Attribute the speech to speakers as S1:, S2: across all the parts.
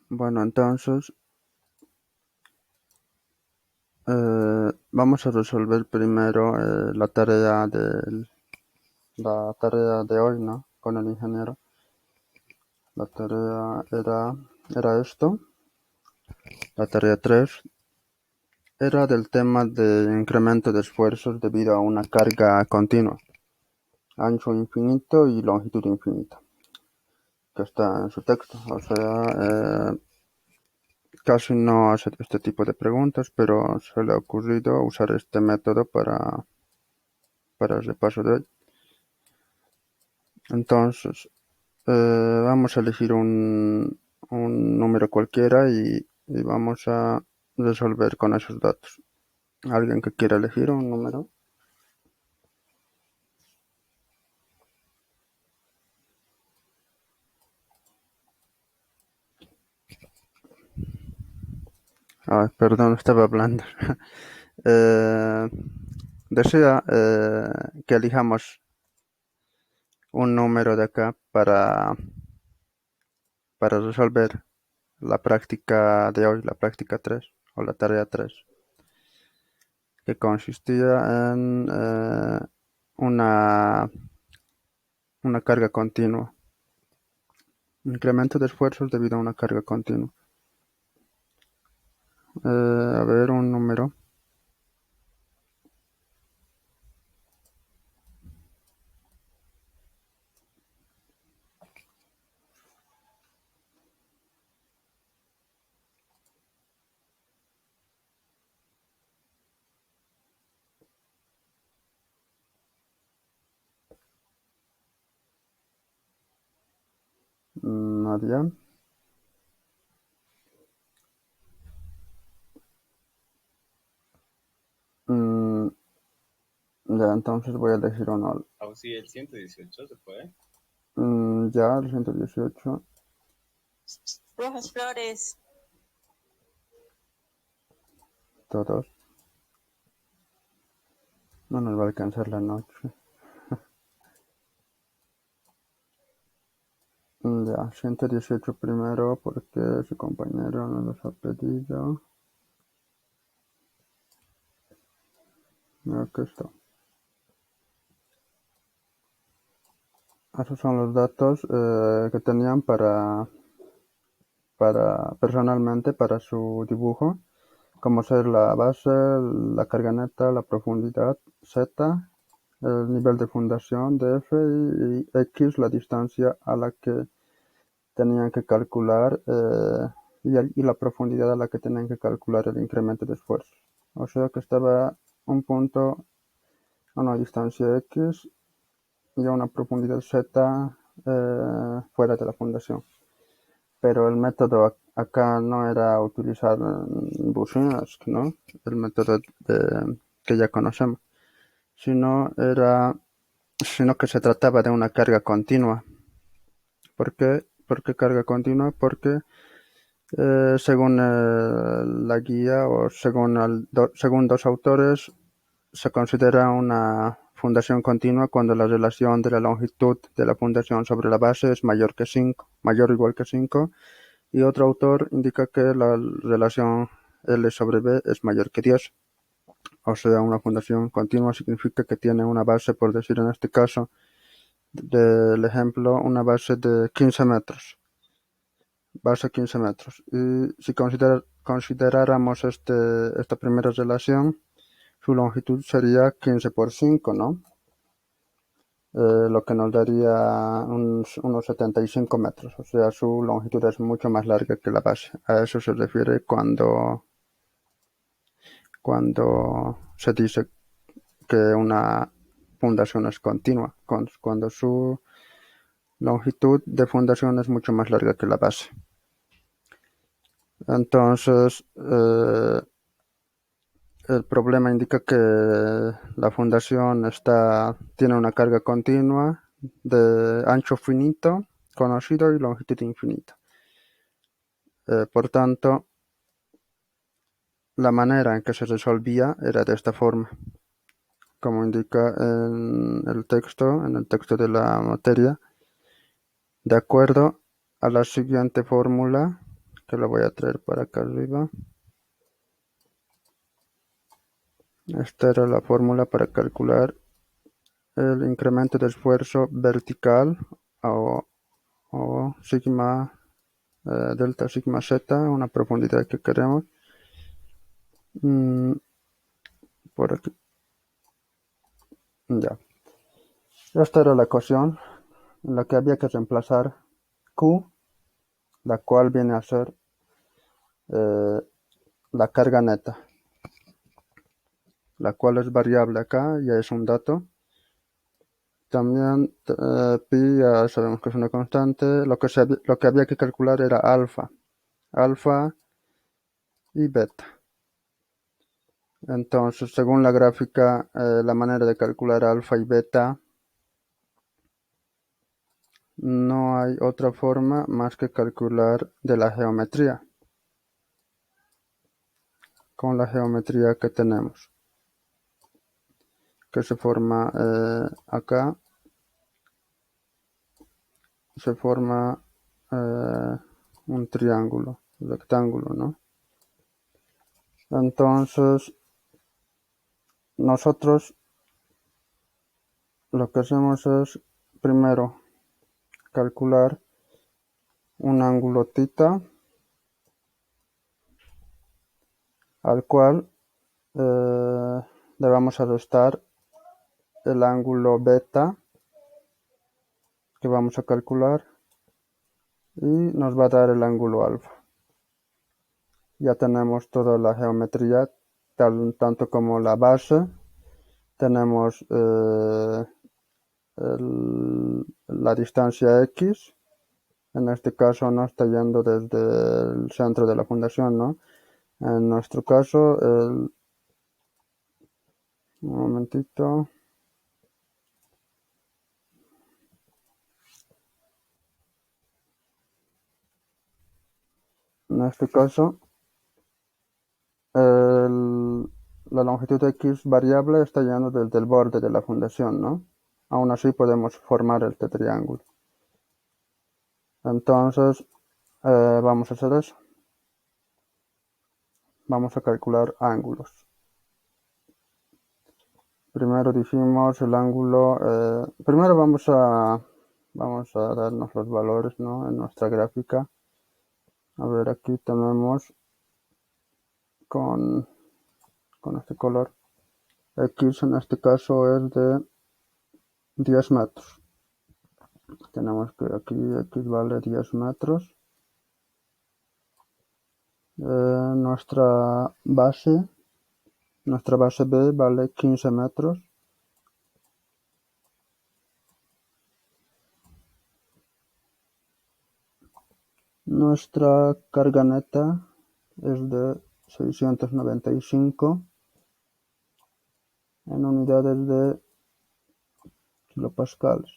S1: Bueno, entonces vamos a resolver primero la tarea de hoy, ¿no? Con el ingeniero. La tarea era esto. La tarea 3 era del tema de incremento de esfuerzos debido a una carga continua, ancho infinito y longitud infinita, que está en su texto. O sea, casi no hace este tipo de preguntas, pero se le ha ocurrido usar este método para el repaso de hoy. Entonces, vamos a elegir un número cualquiera y vamos a resolver con esos datos. ¿Alguien que quiera elegir un número? Ah, perdón, estaba hablando. Eh, ¿Desea que elijamos un número de acá para resolver la práctica de hoy, la práctica 3 o la tarea 3, que consistía en una, una carga continua, incremento de esfuerzos debido a una carga continua? A ver, un número. Nadia. Mm, ya, entonces voy a elegir uno.
S2: Ah, sí, el 118 se puede.
S1: Ya, el 118.
S3: Rojas Flores.
S1: Todos. No nos va a alcanzar la noche. Ya, 118 primero porque su compañero no los ha pedido. Aquí está. Esos son los datos que tenían personalmente para su dibujo, como ser la base, la carga neta, la profundidad Z, el nivel de fundación de F y X, la distancia a la que tenían que calcular y la profundidad a la que tenían que calcular el incremento de esfuerzo. O sea que estaba un punto a una distancia X y a una profundidad Z fuera de la fundación. Pero el método acá no era utilizar Boussinesq, ¿no? El método que ya conocemos, sino sino que se trataba de una carga continua. ¿Por qué? ¿Por qué carga continua? Porque según la guía o según dos autores, se considera una fundación continua cuando la relación de la longitud de la fundación sobre la base es mayor que 5, mayor o igual que 5, y otro autor indica que la relación L sobre B es mayor que 10. O sea, una fundación continua significa que tiene una base, por decir en este caso del ejemplo, una base de 15 metros. Base 15 metros. Y si consideráramos esta primera relación, su longitud sería 15 por 5, ¿no? Lo que nos daría unos 75 metros. O sea, su longitud es mucho más larga que la base. A eso se refiere cuando se dice que una fundación es continua, cuando su longitud de fundación es mucho más larga que la base. Entonces, el problema indica que la fundación tiene una carga continua de ancho finito, conocido, y longitud infinita. Por tanto, la manera en que se resolvía era de esta forma, como indica en el texto de la materia. De acuerdo a la siguiente fórmula, que la voy a traer para acá arriba. Esta era la fórmula para calcular el incremento de esfuerzo vertical o sigma delta sigma z, una profundidad que queremos. Por aquí. Ya. Esta era la ecuación en la que había que reemplazar Q, la cual viene a ser la carga neta, la cual es variable acá, ya es un dato. También pi ya sabemos que es una constante. Lo que había que calcular era alfa y beta. Entonces, según la gráfica, la manera de calcular alfa y beta, no hay otra forma más que calcular de la geometría, con la geometría que tenemos, que se forma acá, se forma un triángulo, rectángulo, ¿no? Entonces, nosotros lo que hacemos es primero calcular un ángulo θ, al cual le vamos a restar el ángulo beta que vamos a calcular y nos va a dar el ángulo alfa. Ya tenemos toda la geometría, tanto como la base. Tenemos la distancia x, en este caso no está yendo desde el centro de la fundación, ¿no? En nuestro caso, un momentito. En este caso, la longitud x variable está yendo desde el borde de la fundación, ¿no? Aún así podemos formar este triángulo. Entonces, vamos a hacer eso. Vamos a calcular ángulos. Primero decimos el ángulo. Primero vamos a darnos los valores, ¿no? En nuestra gráfica. A ver, aquí tenemos con este color. X en este caso es de 10 metros. Tenemos que aquí X vale 10 metros. Nuestra base B vale 15 metros. Nuestra carga neta es de 695 en unidades de kilopascales.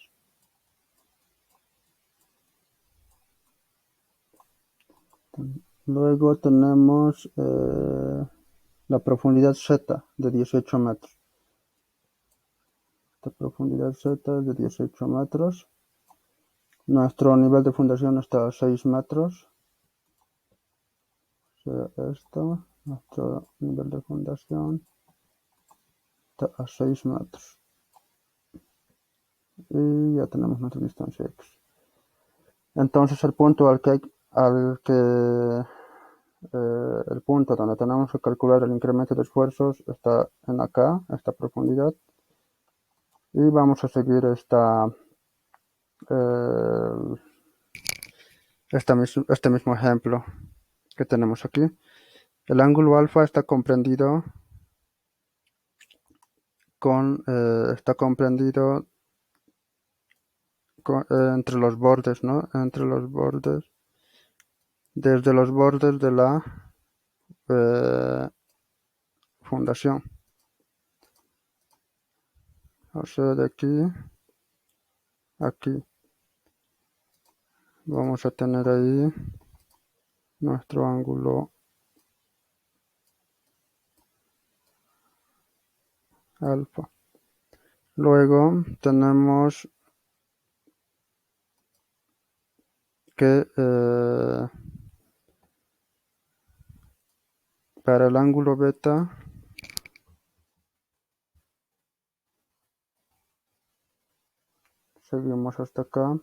S1: Luego tenemos la profundidad Z de 18 metros. Esta profundidad Z es de 18 metros. Nuestro nivel de fundación está a 6 metros. Esto, nuestro nivel de fundación está a 6 metros. Y ya tenemos nuestra distancia X. Entonces el punto el punto donde tenemos que calcular el incremento de esfuerzos está en acá, esta profundidad. Y vamos a seguir este mismo ejemplo que tenemos aquí. El ángulo alfa está comprendido entre los bordes, ¿no? Entre los bordes, desde los bordes de la fundación. O sea, de aquí a aquí. Vamos a tener ahí nuestro ángulo alfa. Luego tenemos que para el ángulo beta seguimos hasta acá,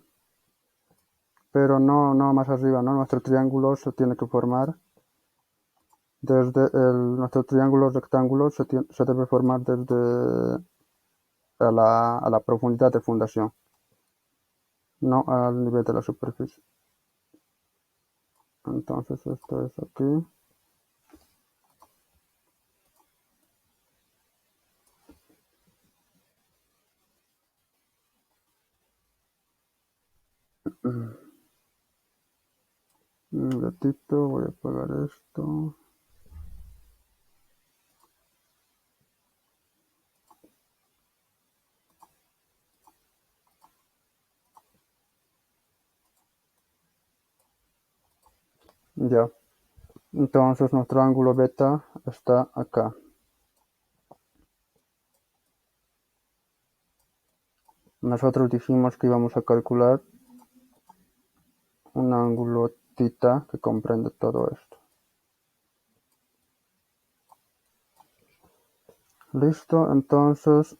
S1: pero no más arriba, ¿no? Nuestro triángulo se tiene que formar desde nuestro triángulo rectángulo se debe formar desde a la profundidad de fundación, no al nivel de la superficie. Entonces esto es aquí. Un ratito, voy a apagar esto. Ya. Entonces nuestro ángulo beta está acá. Nosotros dijimos que íbamos a calcular un ángulo tita que comprende todo esto. Listo, entonces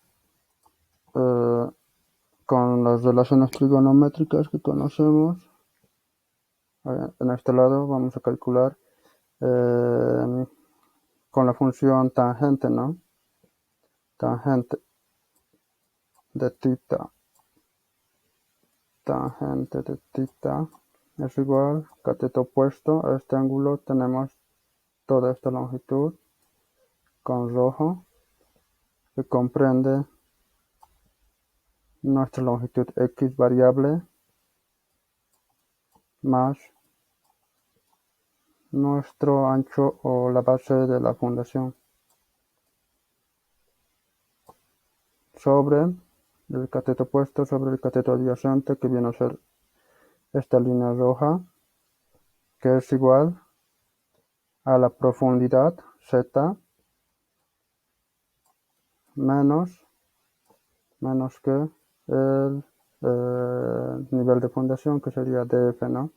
S1: con las relaciones trigonométricas que conocemos, en este lado vamos a calcular con la función tangente, ¿no? Tangente de tita es igual cateto opuesto a este ángulo. Tenemos toda esta longitud con rojo que comprende nuestra longitud x variable más nuestro ancho o la base de la fundación sobre el cateto opuesto sobre el cateto adyacente, que viene a ser esta línea roja, que es igual a la profundidad z menos que el nivel de fundación, que sería df, ¿no?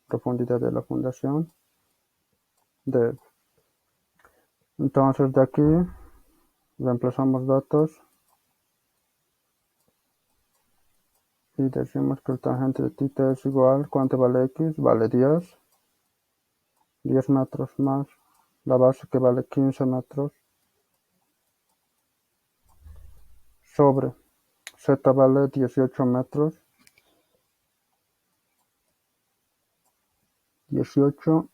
S1: Profundidad de la fundación df. Entonces de aquí reemplazamos datos y decimos que el tangente de tita es igual, ¿cuánto vale x? Vale 10 metros más la base, que vale 15 metros, sobre z vale 18 metros, 18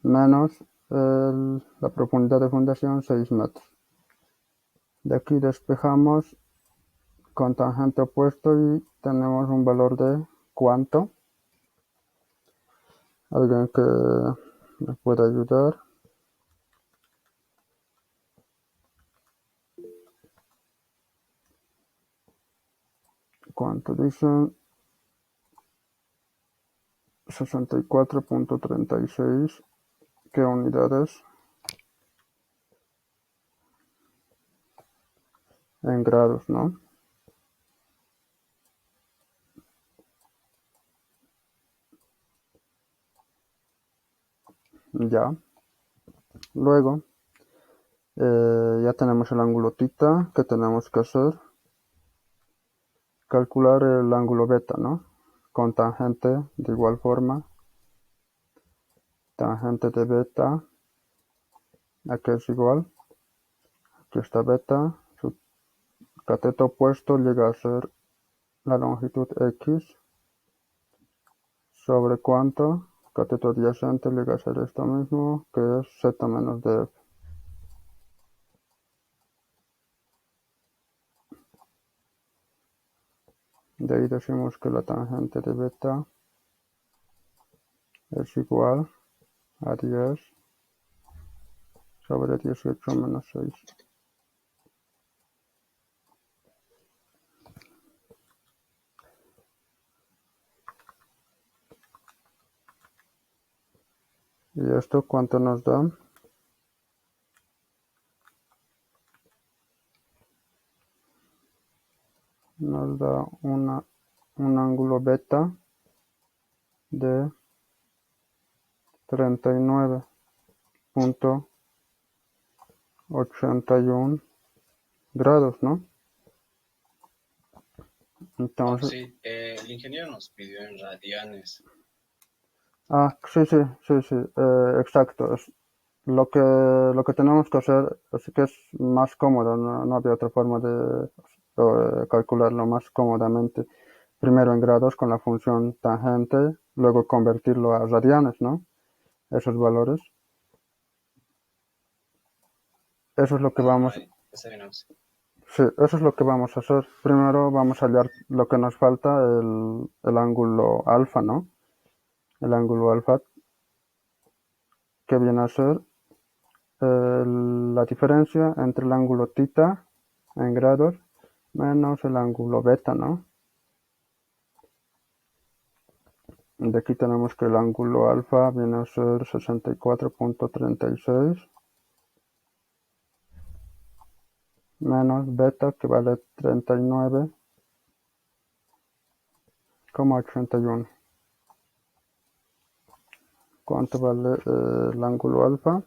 S1: menos la profundidad de fundación, 6 metros. De aquí despejamos con tangente opuesto y tenemos un valor de ¿cuánto? ¿Alguien que me pueda ayudar? ¿Cuánto dicen? 64.36. ¿Qué unidades? En grados, ¿no? Ya. Luego, ya tenemos el ángulo tita. ¿Qué tenemos que hacer? Calcular el ángulo beta, ¿no? Con tangente de igual forma. Tangente de beta, aquí es igual. Aquí está beta. Su cateto opuesto llega a ser la longitud x sobre cuánto. Cateto adyacente llega a ser esto mismo, que es z menos df. De ahí decimos que la tangente de beta es igual a 10 sobre 18 menos 6. ¿Y esto cuánto nos da? Nos da una un ángulo beta de 39.81 grados, ¿no? Entonces,
S2: Sí, el ingeniero nos pidió en radianes.
S1: sí, exacto. Lo que tenemos que hacer es que es más cómodo, no había otra forma de calcularlo más cómodamente. Primero en grados con la función tangente, luego convertirlo a radianes, ¿no? Esos valores. Eso es lo que vamos,
S2: Está bien,
S1: sí, eso es lo que vamos a hacer. Primero vamos a hallar lo que nos falta, el ángulo alfa, ¿no? El ángulo alfa, que viene a ser la diferencia entre el ángulo tita en grados menos el ángulo beta, ¿no? De aquí tenemos que el ángulo alfa viene a ser 64.36 menos beta, que vale 39.81. ¿Cuánto vale el ángulo alfa?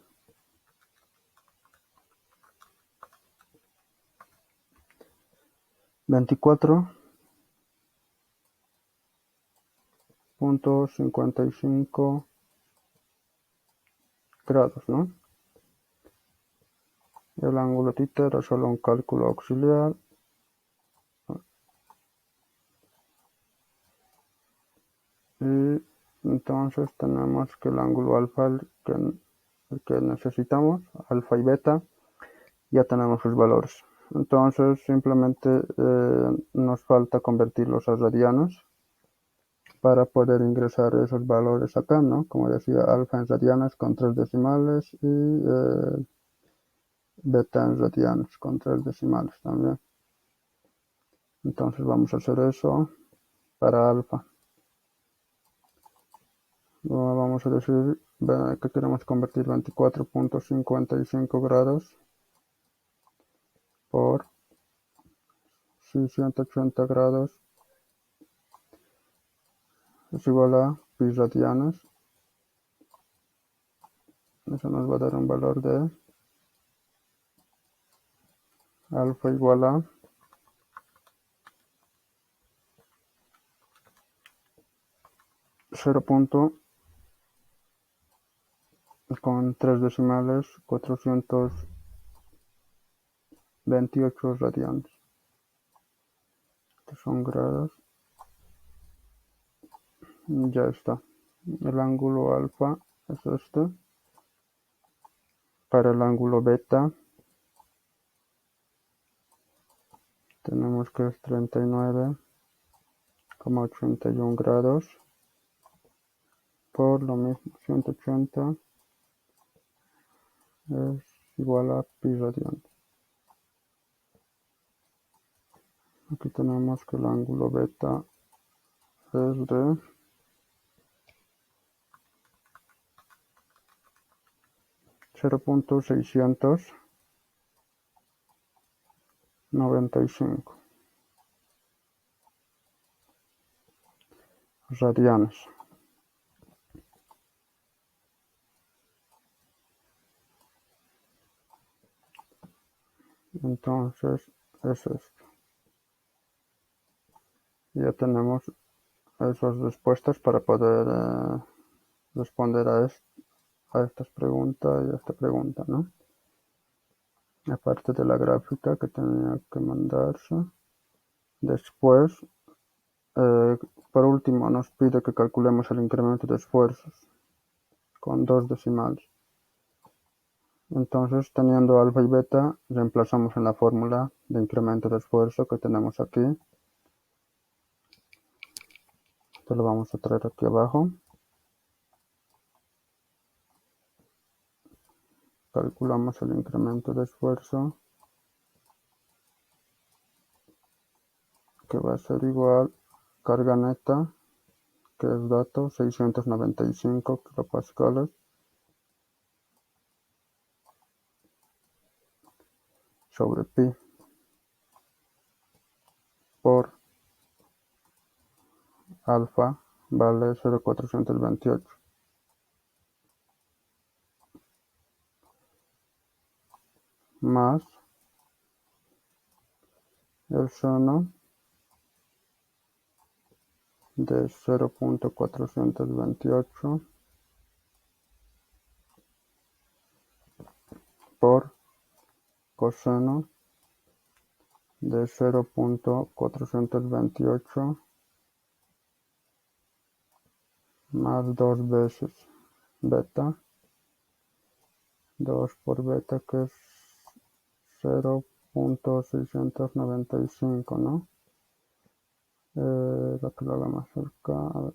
S1: 24.55 grados, ¿no? El ángulo tita era solo un cálculo auxiliar. Y entonces tenemos que el ángulo alfa, el que necesitamos, alfa y beta, ya tenemos sus valores. Entonces simplemente nos falta convertirlos a radianos para poder ingresar esos valores acá, ¿no? Como decía, alfa en radianes con 3 decimales y beta en radianes con 3 decimales también. Entonces vamos a hacer eso para alfa. Vamos a decir que queremos convertir 24.55 grados por 680 grados es igual a pi radianes. Eso nos va a dar un valor de alfa igual a 0. Con 3 decimales 428 radianes. Estos son grados. Ya está. El ángulo alfa es este. Para el ángulo beta tenemos que es 39.81 grados por lo mismo 180 es igual a pi radianes. Aquí tenemos que el ángulo beta es de 0.695 radianes. Entonces es esto. Ya tenemos esas respuestas para poder responder a estas preguntas y a esta pregunta, ¿no? Aparte de la gráfica que tenía que mandarse. Después, por último, nos pide que calculemos el incremento de esfuerzos con 2 decimales. Entonces, teniendo alfa y beta, reemplazamos en la fórmula de incremento de esfuerzo que tenemos aquí. Esto lo vamos a traer aquí abajo. Calculamos el incremento de esfuerzo, que va a ser igual carga neta, que es dato 695 kilopascales, sobre pi por alfa vale 0,428. Más el seno de 0,428 por coseno de 0,428 más 2 veces beta, 2 por beta, que es 0,695, ¿no? La que lo haga más cerca, a ver.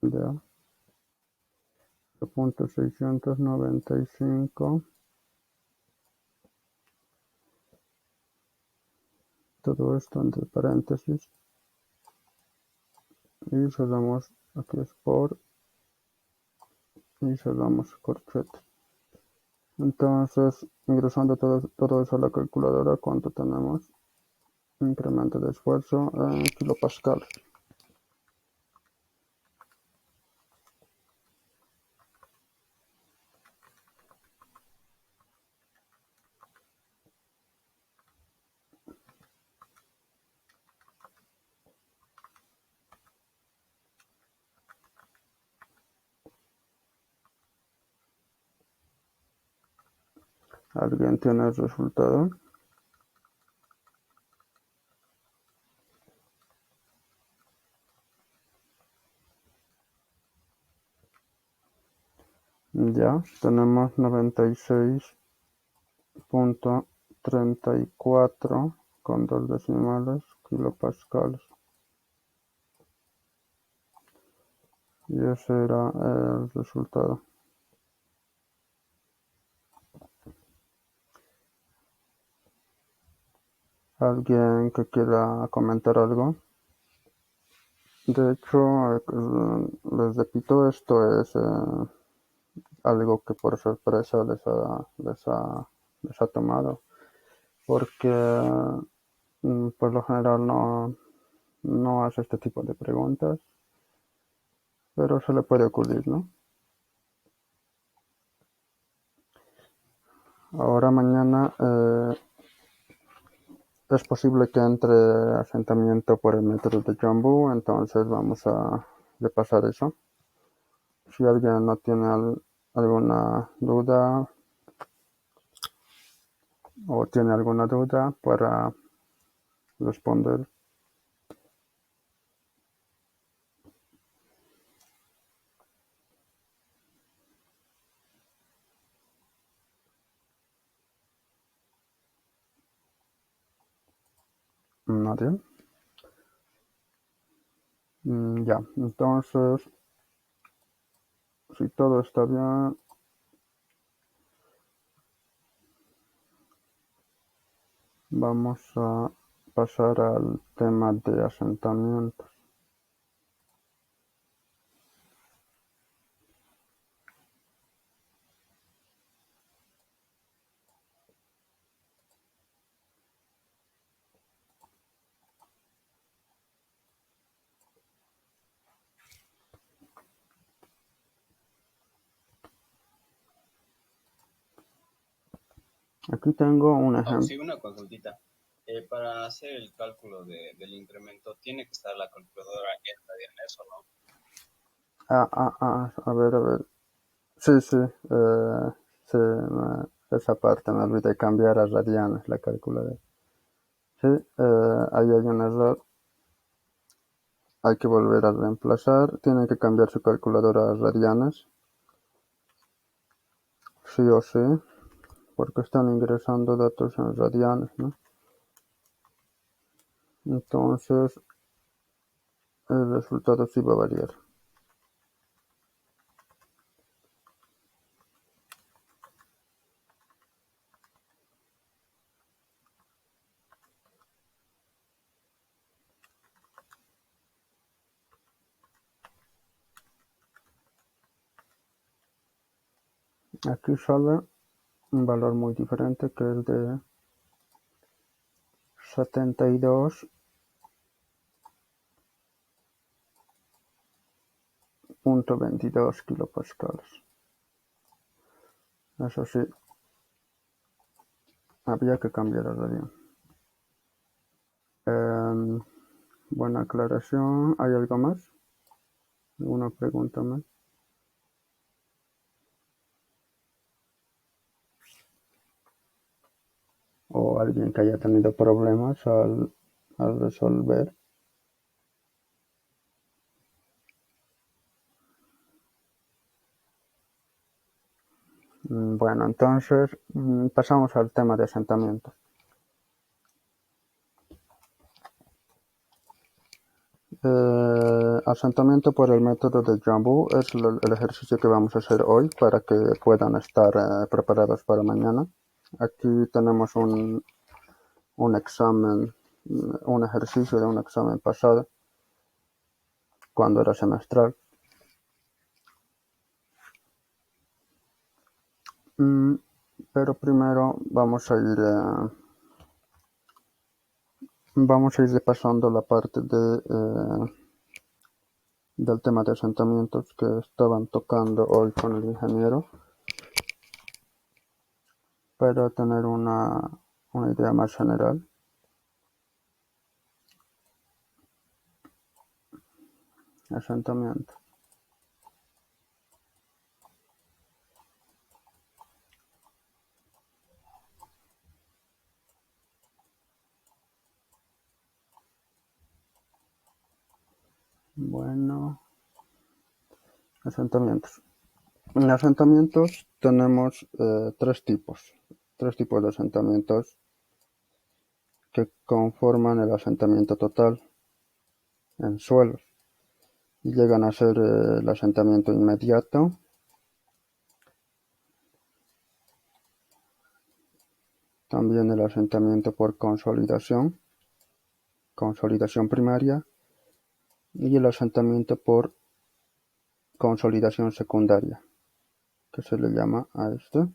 S1: Ya, 0,695, todo esto entre paréntesis, y cerramos, aquí es por, y cerramos corchete. Entonces, ingresando todo eso a la calculadora, ¿cuánto tenemos? Incremento de esfuerzo en kilopascales. ¿Alguien tiene el resultado? Ya, tenemos 96,34 con 2 decimales kilopascales. Y ese era el resultado. ¿Alguien que quiera comentar algo? De hecho, les repito, esto es algo que por sorpresa les ha tomado, porque por lo general no hace este tipo de preguntas, pero se le puede ocurrir, ¿no? Ahora mañana es posible que entre asentamiento por el método de Jambu, entonces vamos a repasar eso. Si alguien no tiene alguna duda o tiene alguna duda para responder. Nadie. Ya, entonces, si todo está bien, vamos a pasar al tema de asentamientos. Aquí tengo un
S2: Oh,
S1: ejemplo.
S2: sí, una consultita. Para hacer el cálculo del incremento, ¿tiene que estar la calculadora en radianes o
S1: A ver. Sí, esa parte me olvidé cambiar a radianes la calculadora. Sí, ahí hay un error. Hay que volver a reemplazar. Tienen que cambiar su calculadora a radianes. Sí o sí, porque están ingresando datos en radianes, ¿no? Entonces, el resultado sí va a variar. Aquí sale un valor muy diferente, que es de 72.22 kilopascales. Eso sí, había que cambiar el radio. Buena aclaración. ¿Hay algo más? ¿Alguna pregunta más? ¿O alguien que haya tenido problemas al resolver? Bueno, entonces pasamos al tema de asentamientos. Asentamiento por el método de Jambu es el ejercicio que vamos a hacer hoy para que puedan estar preparados para mañana. Aquí tenemos un examen, un ejercicio de un examen pasado, cuando era semestral. Pero primero vamos a ir repasando la parte del tema de asentamientos que estaban tocando hoy con el ingeniero, para tener una idea más general. Asentamiento. Bueno, asentamientos. En asentamientos tenemos tres tipos de asentamientos que conforman el asentamiento total en suelos. Llegan a ser el asentamiento inmediato, también el asentamiento por consolidación primaria, y el asentamiento por consolidación secundaria, que se le llama a este.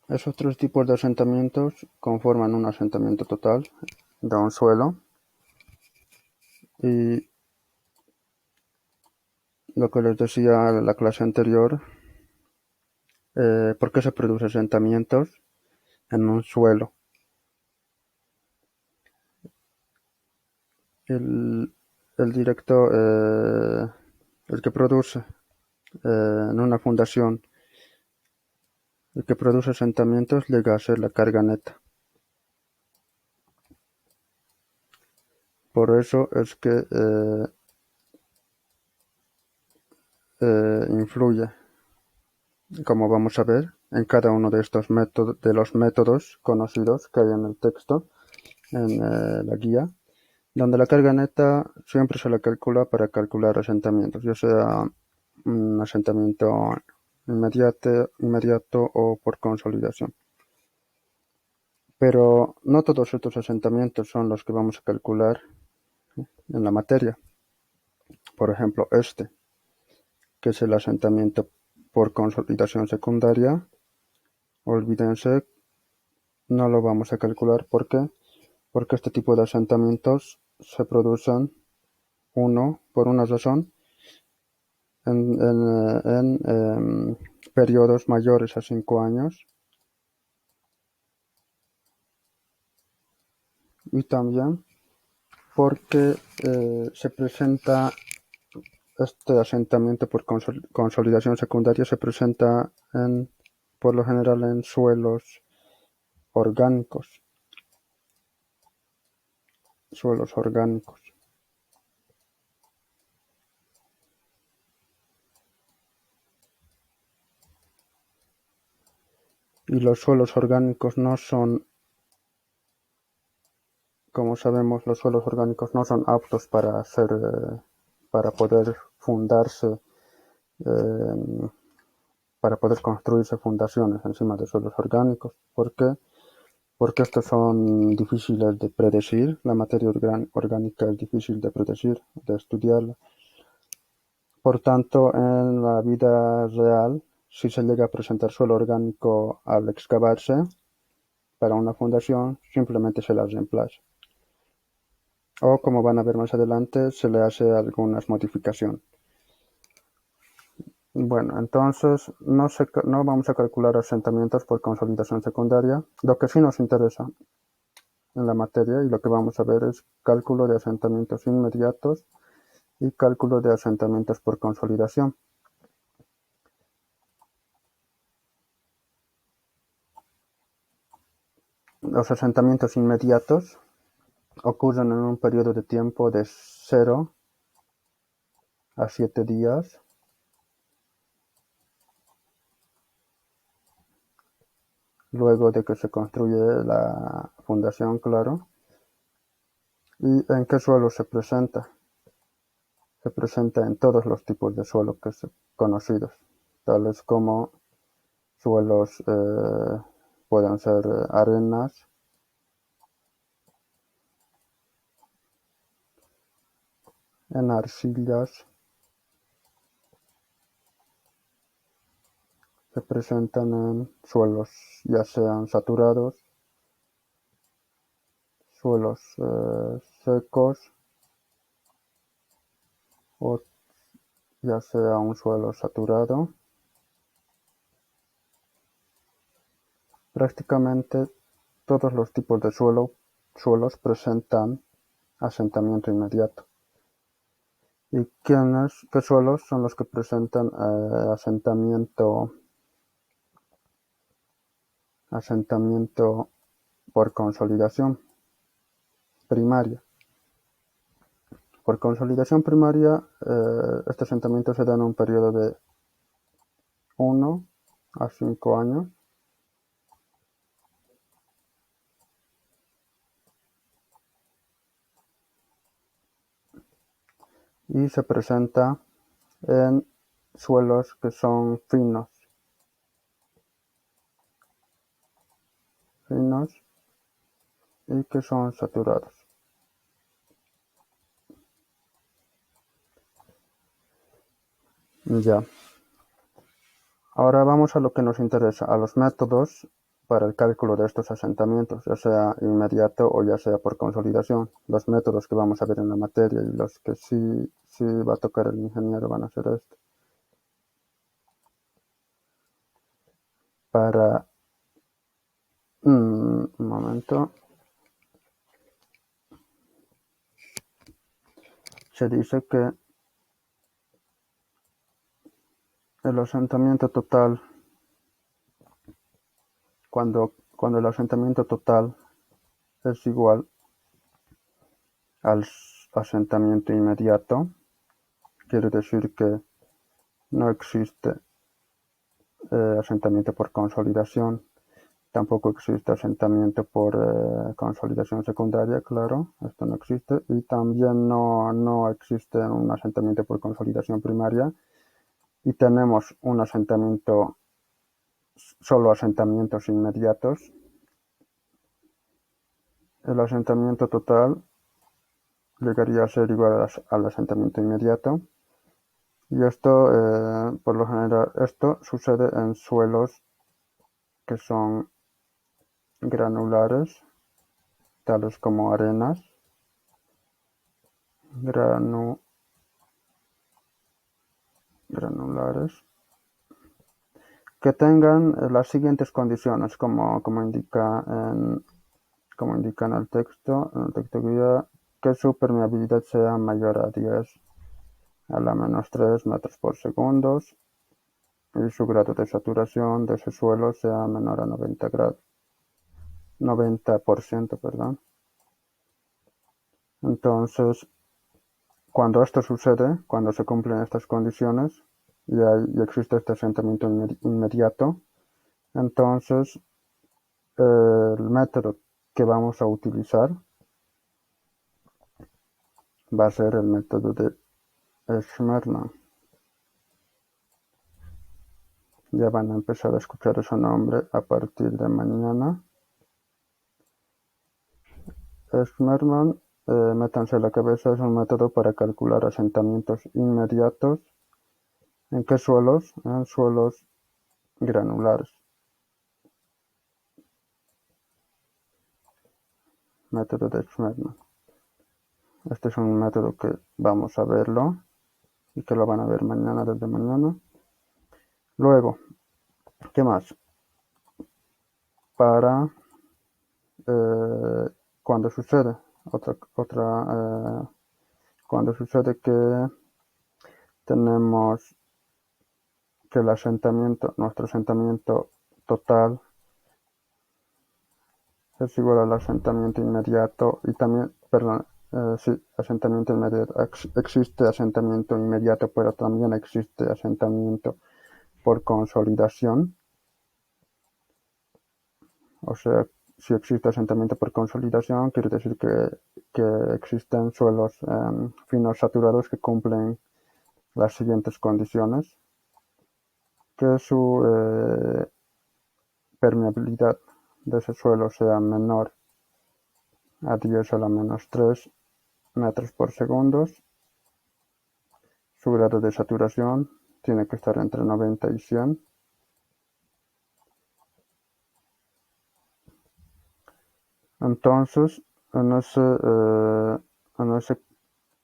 S1: Esos tres tipos de asentamientos conforman un asentamiento total de un suelo, y lo que les decía en la clase anterior, ¿por qué se producen asentamientos en un suelo? El directo, el que produce en una fundación, el que produce asentamientos llega a ser la carga neta. Por eso es que influye, como vamos a ver, en cada uno de estos métodos, de los métodos conocidos que hay en el texto, en la guía, donde la carga neta siempre se la calcula para calcular asentamientos, ya sea un asentamiento inmediato o por consolidación. Pero no todos estos asentamientos son los que vamos a calcular en la materia. Por ejemplo, este, que es el asentamiento por consolidación secundaria, olvídense, no lo vamos a calcular. ¿Por qué? Porque este tipo de asentamientos se producen, por una razón, en periodos mayores a 5 años, y también porque se presenta este asentamiento por consolidación secundaria, se presenta por lo general en suelos orgánicos. Y los suelos orgánicos no son, como sabemos, los suelos orgánicos no son aptos para poder fundarse, para poder construirse fundaciones encima de suelos orgánicos. ¿Por qué? Porque estos son difíciles de predecir. La materia orgánica es difícil de predecir, de estudiarla. Por tanto, en la vida real si se llega a presentar suelo orgánico al excavarse para una fundación, simplemente se las reemplaza. O, como van a ver más adelante, se le hace algunas modificaciones. Bueno, entonces no vamos a calcular asentamientos por consolidación secundaria. Lo que sí nos interesa en la materia y lo que vamos a ver es cálculo de asentamientos inmediatos y cálculo de asentamientos por consolidación. Los asentamientos inmediatos ocurren en un periodo de tiempo de 0 a 7 días luego de que se construye la fundación, claro. ¿Y en qué suelo se presenta? Se presenta en todos los tipos de suelo que son conocidos, tales como suelos, pueden ser arenas, en arcillas, se presentan en suelos ya sean saturados, suelos secos, o ya sea un suelo saturado. Prácticamente todos los tipos de suelos presentan asentamiento inmediato. ¿Y qué suelos son los que presentan asentamiento por consolidación primaria? Por consolidación primaria, este asentamiento se da en un periodo de 1 a 5 años. Y se presenta en suelos que son finos y que son saturados. Ya. Ahora vamos a lo que nos interesa, a los métodos para el cálculo de estos asentamientos, ya sea inmediato o ya sea por consolidación. Los métodos que vamos a ver en la materia y los que sí va a tocar el ingeniero van a ser estos. Un momento. Se dice que el asentamiento total, cuando el asentamiento total es igual al asentamiento inmediato, quiere decir que no existe asentamiento por consolidación, tampoco existe asentamiento por consolidación secundaria, claro, esto no existe, y también no existe un asentamiento por consolidación primaria, y tenemos un asentamiento, solo asentamientos inmediatos. El asentamiento total llegaría a ser igual al asentamiento inmediato, y esto, por lo general, esto sucede en suelos que son granulares, tales como arenas, granulares, que tengan las siguientes condiciones, como indica en el texto guía, que su permeabilidad sea mayor a 10 a la menos 3 metros por segundo y su grado de saturación de ese suelo sea menor a 90%, perdón. Entonces, cuando esto sucede, cuando se cumplen estas condiciones y existe este asentamiento inmediato, entonces el método que vamos a utilizar va a ser el método de Schmermann. Ya van a empezar a escuchar ese nombre a partir de mañana. Schmermann, métanse en la cabeza, es un método para calcular asentamientos inmediatos. ¿En qué suelos? En suelos granulares. Método de Schmermann. Este es un método que vamos a verlo y que lo van a ver mañana, desde mañana. Luego, ¿qué más? Para cuando sucede cuando sucede que tenemos que nuestro asentamiento total es igual al asentamiento inmediato y también, perdón, sí, asentamiento inmediato. Existe asentamiento inmediato, pero también existe asentamiento por consolidación. O sea, si existe asentamiento por consolidación, quiere decir que existen suelos finos saturados que cumplen las siguientes condiciones: que su permeabilidad de ese suelo sea menor a 10 a la menos 3 metros por segundo, su grado de saturación tiene que estar entre 90 y 100. Entonces,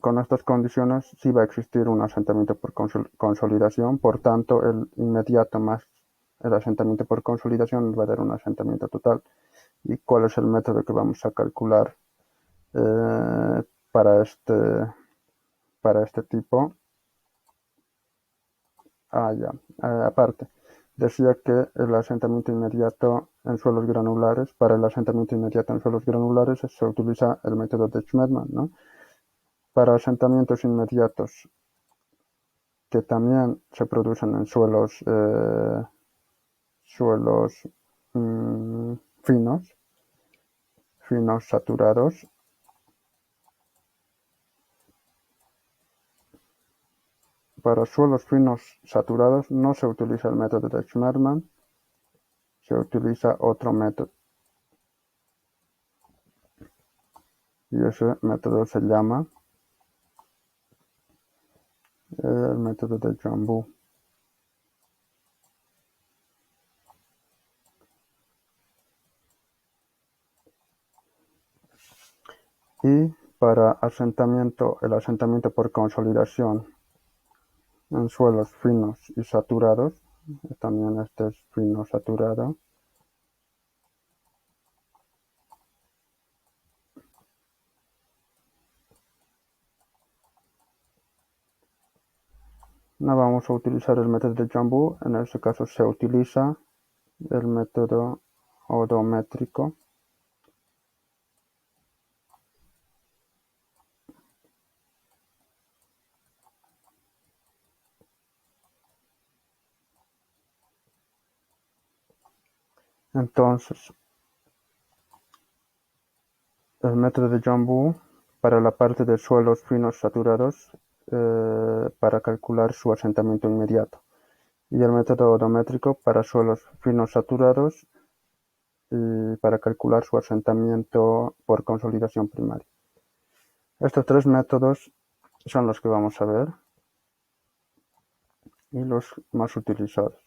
S1: con estas condiciones sí va a existir un asentamiento por consolidación, por tanto el inmediato más el asentamiento por consolidación va a dar un asentamiento total. ¿Y cuál es el método que vamos a calcular para este tipo? Aparte, decía que el asentamiento inmediato en suelos granulares, para el asentamiento inmediato en suelos granulares se utiliza el método de Schmermann, ¿no? Para asentamientos inmediatos que también se producen en suelos finos saturados, para suelos finos saturados no se utiliza el método de Schmermann, se utiliza otro método. Y ese método se llama el método de Jambu. Y para el asentamiento por consolidación en suelos finos y saturados, también este es fino saturado, no vamos a utilizar el método de Jambu, en este caso se utiliza el método odométrico. Entonces, el método de Jambu para la parte de suelos finos saturados para calcular su asentamiento inmediato, y el método odométrico para suelos finos saturados y para calcular su asentamiento por consolidación primaria. Estos tres métodos son los que vamos a ver y los más utilizados.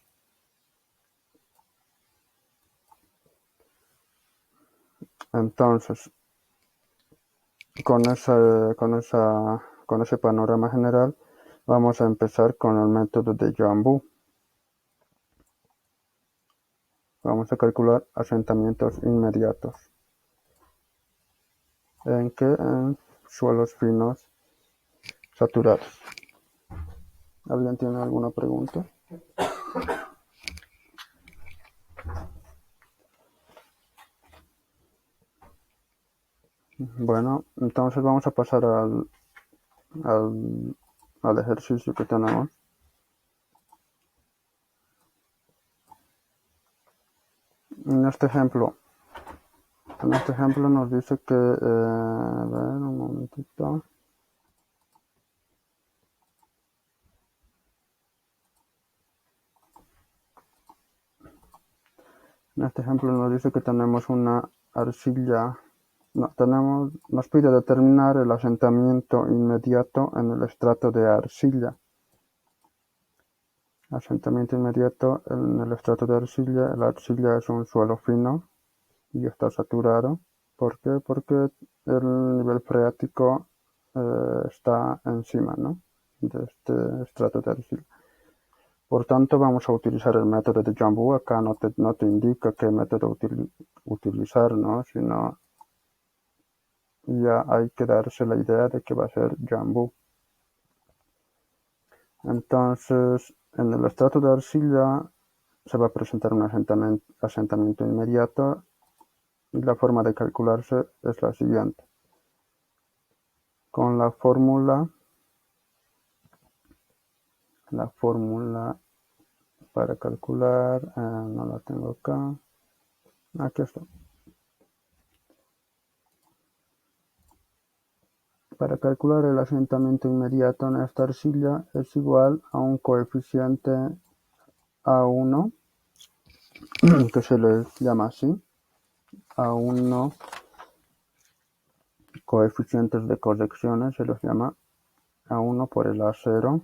S1: Entonces, con ese panorama general, vamos a empezar con el método de Jambu. Vamos a calcular asentamientos inmediatos. En suelos finos saturados. ¿Alguien tiene alguna pregunta? Bueno, entonces vamos a pasar al ejercicio que tenemos. En este ejemplo nos dice que, a ver, un momentito. En este ejemplo nos dice que tenemos una arcilla, nos pide determinar el asentamiento inmediato en el estrato de arcilla. Asentamiento inmediato en el estrato de arcilla. La arcilla es un suelo fino y está saturado. ¿Por qué? Porque el nivel freático está encima, ¿no?, de este estrato de arcilla. Por tanto, vamos a utilizar el método de Jambu. Acá no te indica qué método utilizar, ¿no?, sino ya hay que darse la idea de que va a ser Jambu. Entonces, en el estrato de arcilla se va a presentar un asentamiento inmediato y la forma de calcularse es la siguiente. Con la fórmula para calcular, no la tengo acá, aquí está. Para calcular el asentamiento inmediato en esta arcilla es igual a un coeficiente A1, que se le llama así, A1, coeficientes de correcciones se los llama A1 por el A0,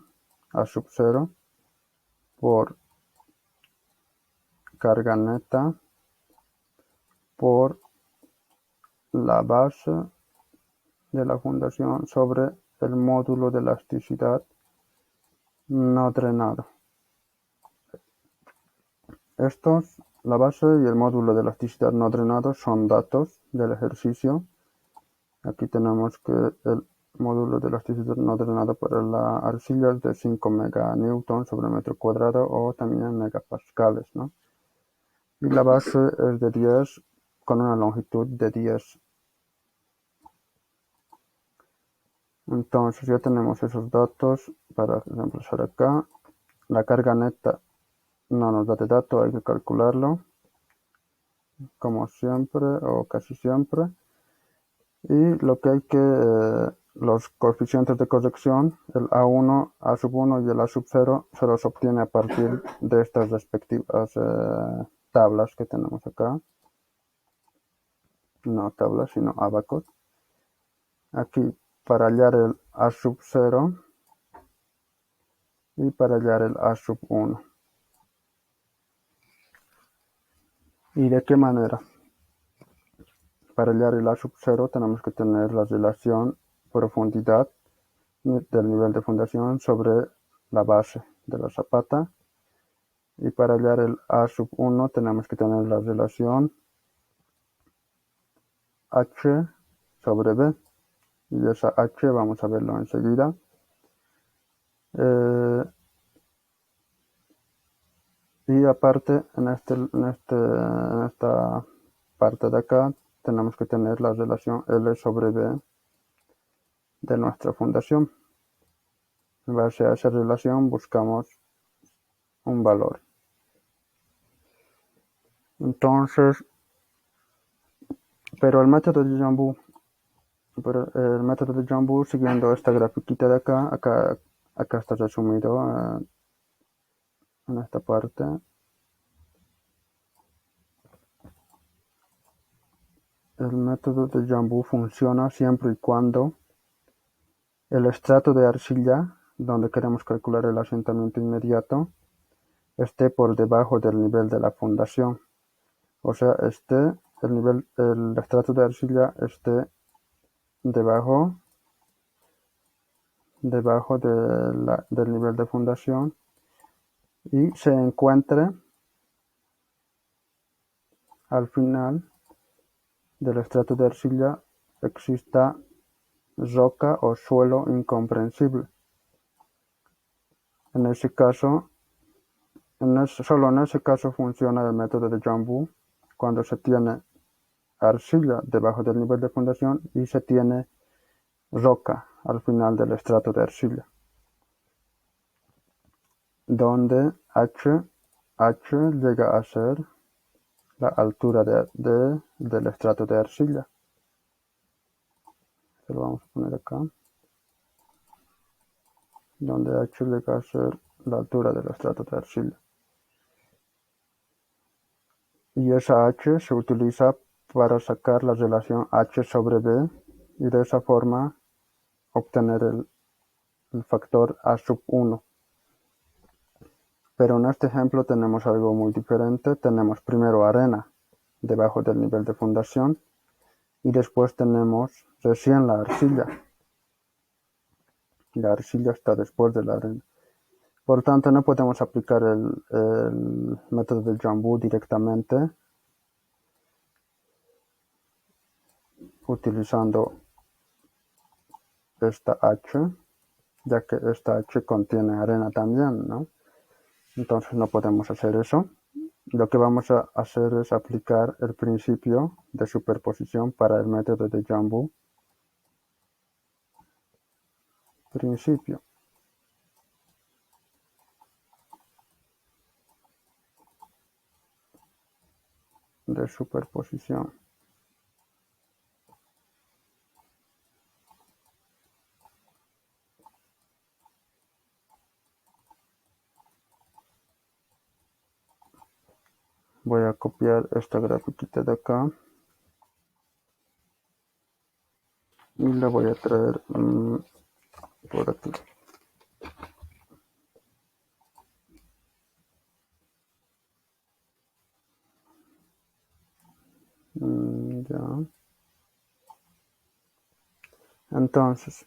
S1: A sub 0, por carga neta, por la base de la fundación sobre el módulo de elasticidad no drenado. La base y el módulo de elasticidad no drenado son datos del ejercicio. Aquí tenemos que el módulo de elasticidad no drenado para la arcilla es de 5 meganewton sobre metro cuadrado, o también en megapascales, ¿no? Y la base es de 10 con una longitud de 10. Entonces ya tenemos esos datos para reemplazar acá. La carga neta no nos da de dato, hay que calcularlo, como siempre o casi siempre. Y lo que hay que, los coeficientes de corrección, el A1, A sub 1 y el A sub 0, se los obtiene a partir de estas respectivas tablas que tenemos acá. No tablas, sino abacos. Aquí para hallar el A sub 0 y para hallar el A sub 1. ¿Y de qué manera? Para hallar el A sub 0 tenemos que tener la relación profundidad del nivel de fundación sobre la base de la zapata. Y para hallar el A sub 1 tenemos que tener la relación H sobre B. Y esa H vamos a verlo enseguida. Y aparte, en esta parte de acá, tenemos que tener la relación L sobre B de nuestra fundación. En base a esa relación buscamos un valor. Entonces, pero el método de Jambu, siguiendo esta grafiquita de acá está resumido en esta parte. El método de Jambu funciona siempre y cuando el estrato de arcilla, donde queremos calcular el asentamiento inmediato, esté por debajo del nivel de la fundación. O sea, el estrato de arcilla esté debajo del nivel de fundación y se encuentre al final del estrato de arcilla exista roca o suelo incomprensible. En ese caso, solo en ese caso funciona el método de Jambu, cuando se tiene arcilla debajo del nivel de fundación y se tiene roca al final del estrato de arcilla, donde H llega a ser la altura del estrato de arcilla. Se lo vamos a poner acá, donde H llega a ser la altura del estrato de arcilla. Y esa H se utiliza para sacar la relación H sobre B y de esa forma obtener el factor A sub 1. Pero en este ejemplo tenemos algo muy diferente. Tenemos primero arena debajo del nivel de fundación y después tenemos recién la arcilla. La arcilla está después de la arena. Por tanto, no podemos aplicar el método del Jambu directamente utilizando esta H, ya que esta H contiene arena también, ¿no? Entonces no podemos hacer eso. Lo que vamos a hacer es aplicar el principio de superposición para el método de Jambu. Principio. De superposición. Voy a copiar esta grafiquita de acá y la voy a traer por aquí. Ya. Entonces,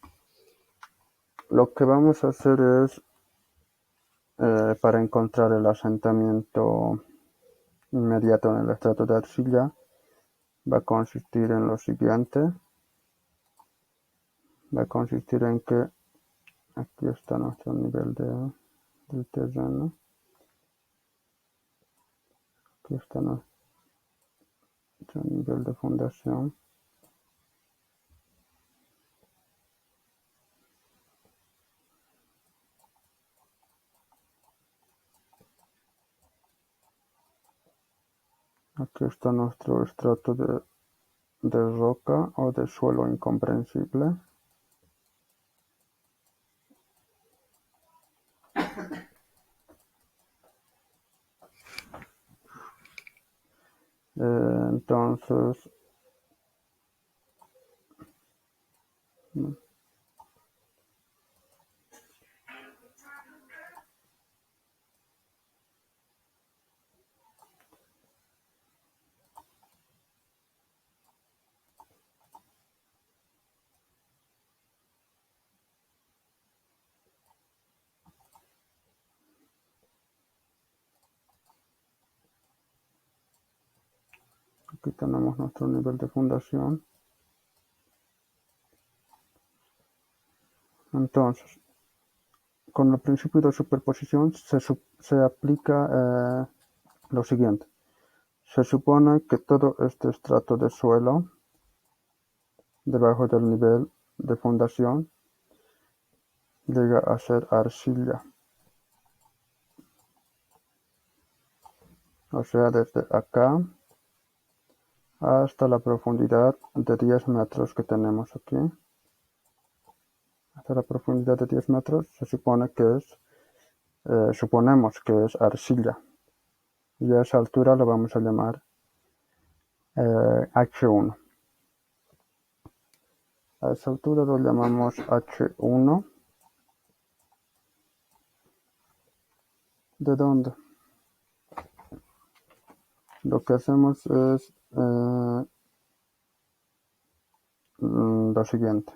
S1: lo que vamos a hacer es, para encontrar el asentamiento inmediato en el estrato de arcilla, va a consistir en lo siguiente. Va a consistir en que aquí está nuestro nivel del terreno. Aquí está nuestro nivel de fundación. Aquí está nuestro estrato de roca o de suelo incomprensible. Entonces, aquí tenemos nuestro nivel de fundación. Entonces, con el principio de superposición se aplica lo siguiente. Se supone que todo este estrato de suelo debajo del nivel de fundación llega a ser arcilla. O sea, desde acá hasta la profundidad de 10 metros que tenemos aquí. Hasta la profundidad de 10 metros se supone que es, suponemos que es arcilla. Y a esa altura lo vamos a llamar H1. A esa altura lo llamamos H1. ¿De dónde? Lo que hacemos es lo siguiente.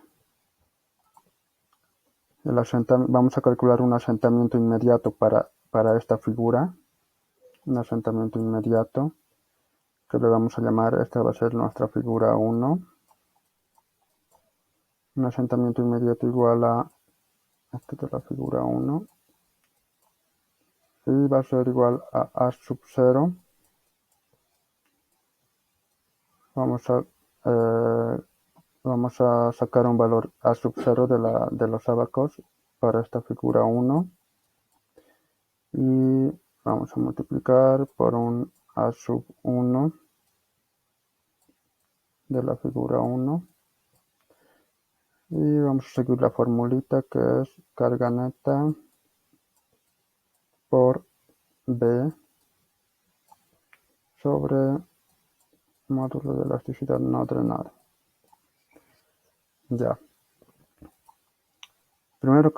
S1: Vamos a calcular un asentamiento inmediato para esta figura. Un asentamiento inmediato que le vamos a llamar, esta va a ser nuestra figura 1. Un asentamiento inmediato igual a esta de la figura 1. Y va a ser igual a sub 0. Vamos a sacar un valor a sub 0 de los abacos para esta figura 1. Y vamos a multiplicar por un a sub 1 de la figura 1. Y vamos a seguir la formulita que es carga neta por B sobre módulo de elasticidad no drenado. Ya. Primero,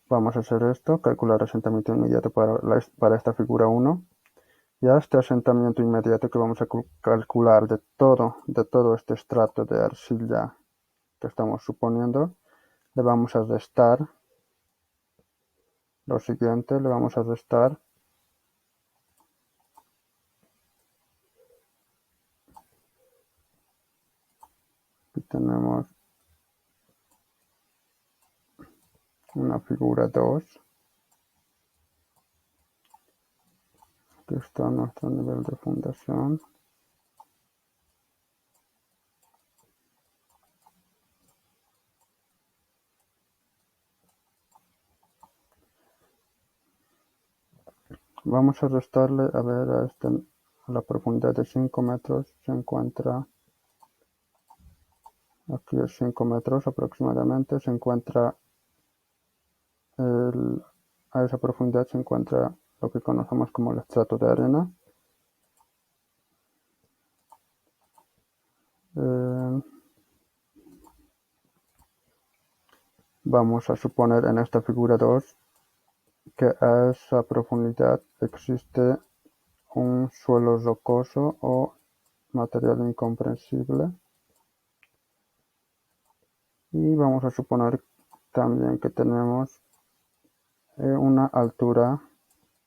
S1: vamos a hacer esto, calcular asentamiento inmediato para esta figura 1. Y a este asentamiento inmediato que vamos a calcular de todo este estrato de arcilla que estamos suponiendo, le vamos a restar lo siguiente, le vamos a restar aquí tenemos una figura 2. Aquí está nuestro nivel de fundación. Vamos a restarle, a ver, a la profundidad de 5 metros se encuentra, aquí es 5 metros aproximadamente, se encuentra, a esa profundidad se encuentra lo que conocemos como el estrato de arena. Vamos a suponer en esta figura 2 que a esa profundidad existe un suelo rocoso o material incomprensible. Y vamos a suponer también que tenemos una altura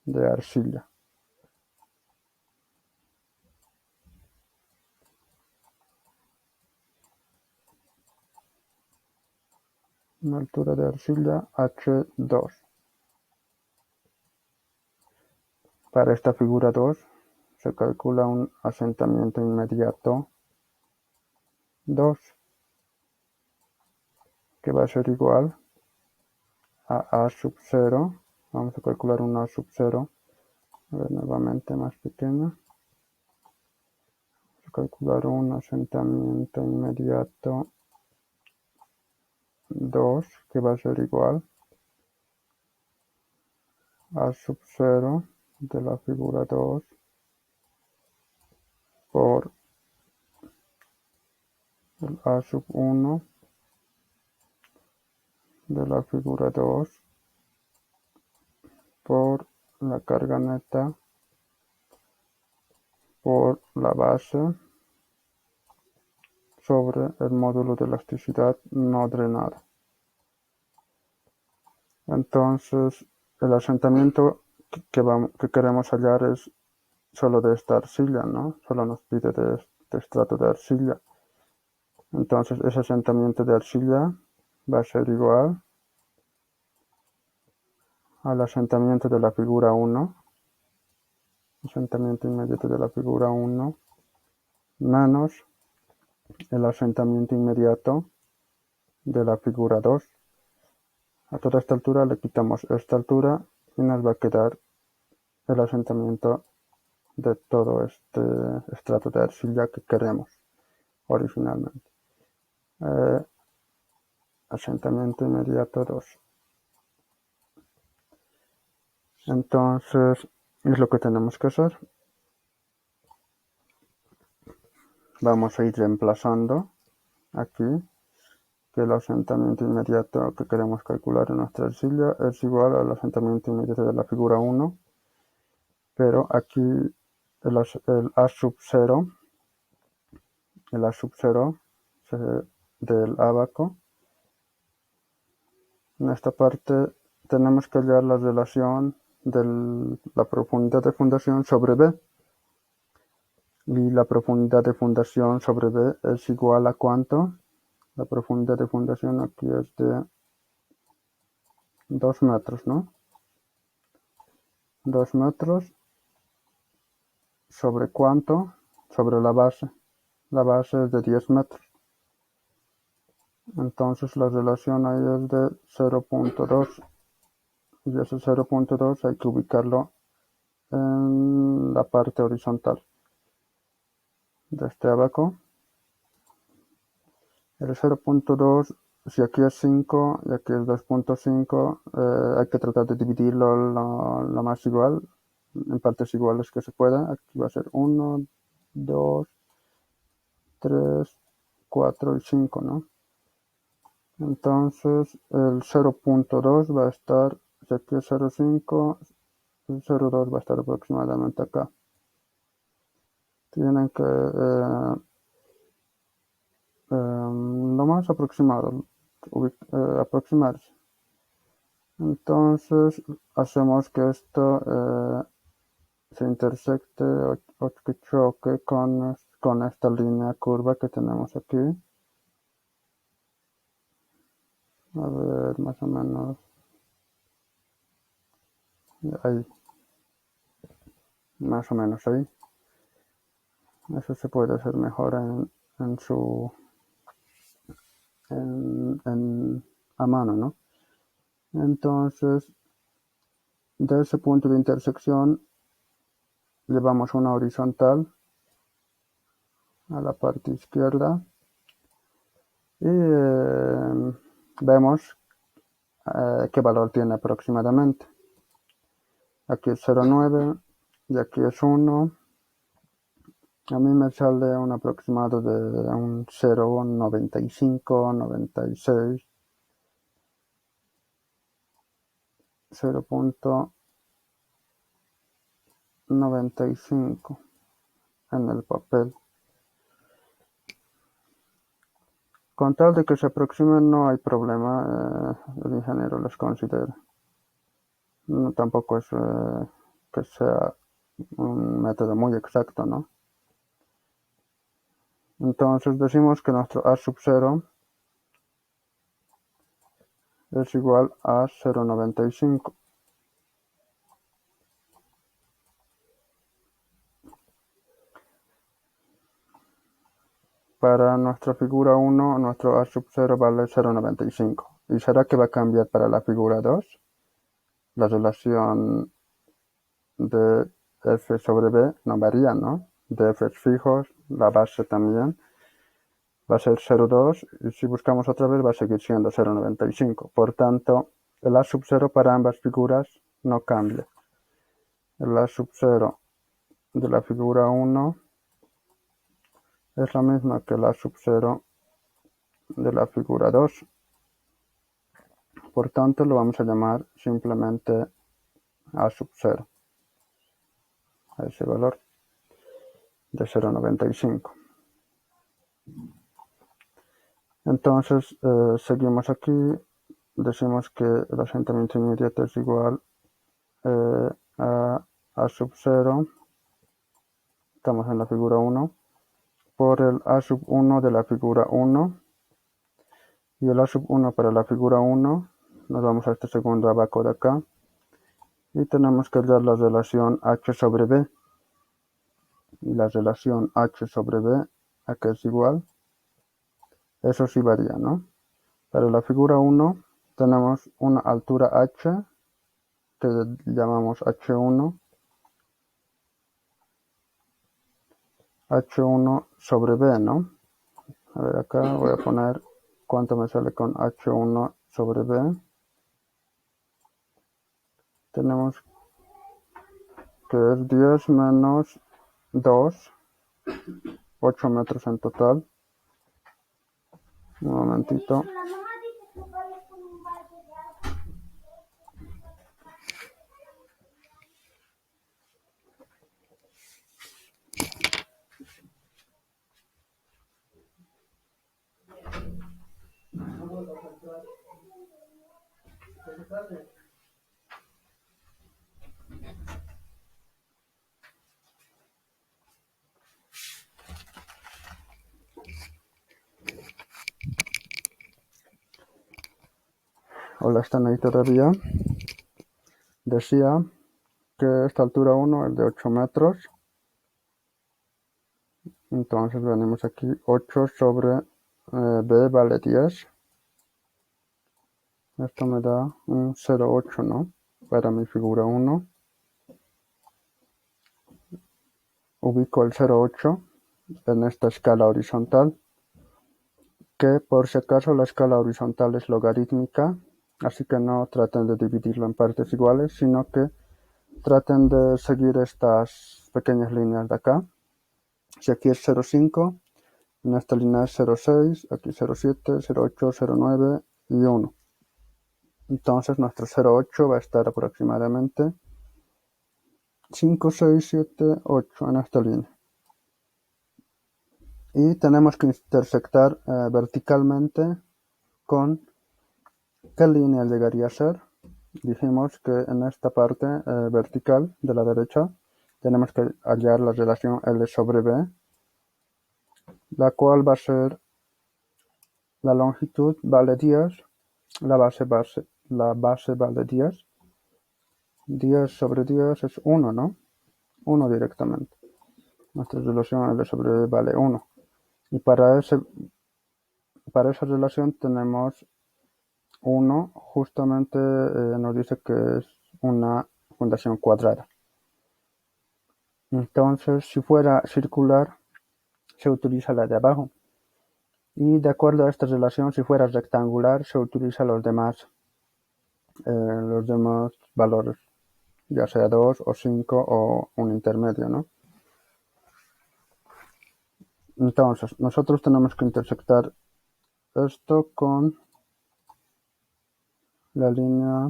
S1: de arcilla. Una altura de arcilla H2. Para esta figura 2 se calcula un asentamiento inmediato 2, que va a ser igual a sub 0. Vamos a calcular un A sub 0. A ver, nuevamente más pequeña. Vamos a calcular un asentamiento inmediato 2, que va a ser igual a sub 0 de la figura 2 por el A sub 1 de la figura 2 por la carga neta por la base sobre el módulo de elasticidad no drenada. Entonces, el asentamiento que queremos hallar es solo de esta arcilla, ¿no? Solo nos pide de este estrato de arcilla. Entonces, ese asentamiento de arcilla va a ser igual al asentamiento de la figura 1, asentamiento inmediato de la figura 1, menos el asentamiento inmediato de la figura 2. A toda esta altura le quitamos esta altura y nos va a quedar el asentamiento de todo este estrato de arcilla que queremos originalmente. Asentamiento inmediato 2. Entonces, es lo que tenemos que hacer. Vamos a ir reemplazando aquí que el asentamiento inmediato que queremos calcular en nuestra arcilla es igual al asentamiento inmediato de la figura 1, pero aquí el A sub 0, del ábaco, en esta parte tenemos que hallar la relación de la profundidad de fundación sobre B. Y la profundidad de fundación sobre B es igual a ¿cuánto? La profundidad de fundación aquí es de 2 metros, ¿no? 2 metros sobre ¿cuánto? Sobre la base. La base es de 10 metros. Entonces la relación ahí es de 0.2. Y ese 0.2 hay que ubicarlo en la parte horizontal de este ábaco. El 0.2, si aquí es 5 y aquí es 2.5, hay que tratar de dividirlo lo más igual, en partes iguales que se pueda. Aquí va a ser 1, 2, 3, 4 y 5, ¿no? Entonces el 0.2 va a estar, si aquí es 0.5, el 0.2 va a estar aproximadamente acá. Tienen que lo más aproximado, aproximarse. Entonces hacemos que esto se intersecte o que choque con esta línea curva que tenemos aquí. A ver, más o menos ahí. Más o menos ahí. Eso se puede hacer mejor a mano, ¿no? Entonces, de ese punto de intersección llevamos una horizontal a la parte izquierda y vemos qué valor tiene aproximadamente. Aquí es 0.9 y aquí es 1. A mí me sale un aproximado de un 0.95, 96, 0.95 en el papel. Con tal de que se aproximen no hay problema, el ingeniero los considera. No, tampoco es que sea un método muy exacto, ¿no? Entonces decimos que nuestro A sub 0 es igual a 0.95. Para nuestra figura 1, nuestro A sub 0 vale 0.95. ¿Y será que va a cambiar para la figura 2? La relación de f sobre b no varía, ¿no? De f fijos, la base también va a ser 0.2 y si buscamos otra vez va a seguir siendo 0.95. Por tanto, el A sub 0 para ambas figuras no cambia. El A sub 0 de la figura 1 es la misma que el A sub 0 de la figura 2. Por tanto, lo vamos a llamar simplemente A sub 0. A ese valor de 0.95. Entonces, seguimos aquí. Decimos que el asentamiento inmediato es igual a sub 0. Estamos en la figura 1. Por el A sub 1 de la figura 1. Y el A sub 1 para la figura 1. Nos vamos a este segundo abaco de acá. Y tenemos que hallar la relación h sobre b. Y la relación h sobre b, ¿a qué es igual? Eso sí varía, ¿no? Para la figura 1 tenemos una altura h, que llamamos h1. h1 sobre b, ¿no? A ver, acá voy a poner cuánto me sale con h1 sobre b. Tenemos que es 10 menos 2, 8 metros en total. Un momentito. Hola, ¿están ahí todavía? Decía que esta altura 1 es de 8 metros. Entonces venimos aquí, 8 sobre b vale 10. Esto me da un 0,8, ¿no? Para mi figura 1. Ubico el 0,8 en esta escala horizontal, que por si acaso la escala horizontal es logarítmica, así que no traten de dividirlo en partes iguales, sino que traten de seguir estas pequeñas líneas de acá. Si aquí es 0,5, en esta línea es 0,6, aquí 0,7, 0,8, 0,9 y 1. Entonces nuestro 0,8 va a estar aproximadamente 5, 6, 7, 8 en esta línea. Y tenemos que intersectar verticalmente con ¿qué línea llegaría a ser? Dijimos que en esta parte vertical de la derecha tenemos que hallar la relación L sobre B, la cual va a ser la longitud vale 10, la base vale 10. 10 sobre 10 es 1, ¿no? 1 directamente. Nuestra relación L sobre B vale 1. Y para esa relación tenemos 1, justamente nos dice que es una fundación cuadrada. Entonces, si fuera circular, se utiliza la de abajo. Y de acuerdo a esta relación, si fuera rectangular, se utiliza los demás valores, ya sea 2 o 5 o un intermedio, ¿no? Entonces, nosotros tenemos que intersectar esto con la línea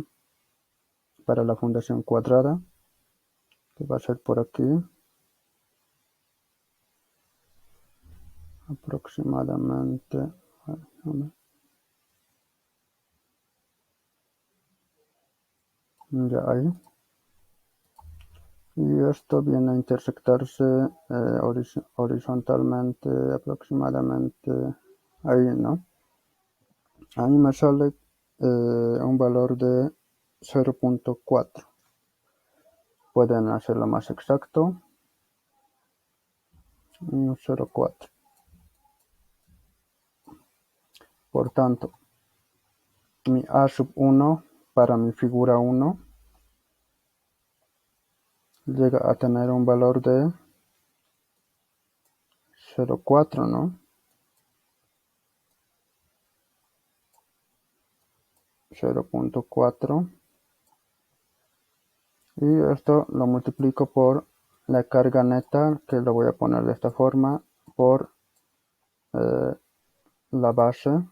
S1: para la fundación cuadrada, que va a ser por aquí, aproximadamente. Ya ahí. Y esto viene a intersectarse horizontalmente aproximadamente ahí, ¿no? Ahí me sale un valor de 0,4. Pueden hacerlo más exacto. 0,4. Por tanto, mi A sub 1 para mi figura 1 llega a tener un valor de 0,4, ¿no? 0,4. Y esto lo multiplico por la carga neta, que lo voy a poner de esta forma, por la base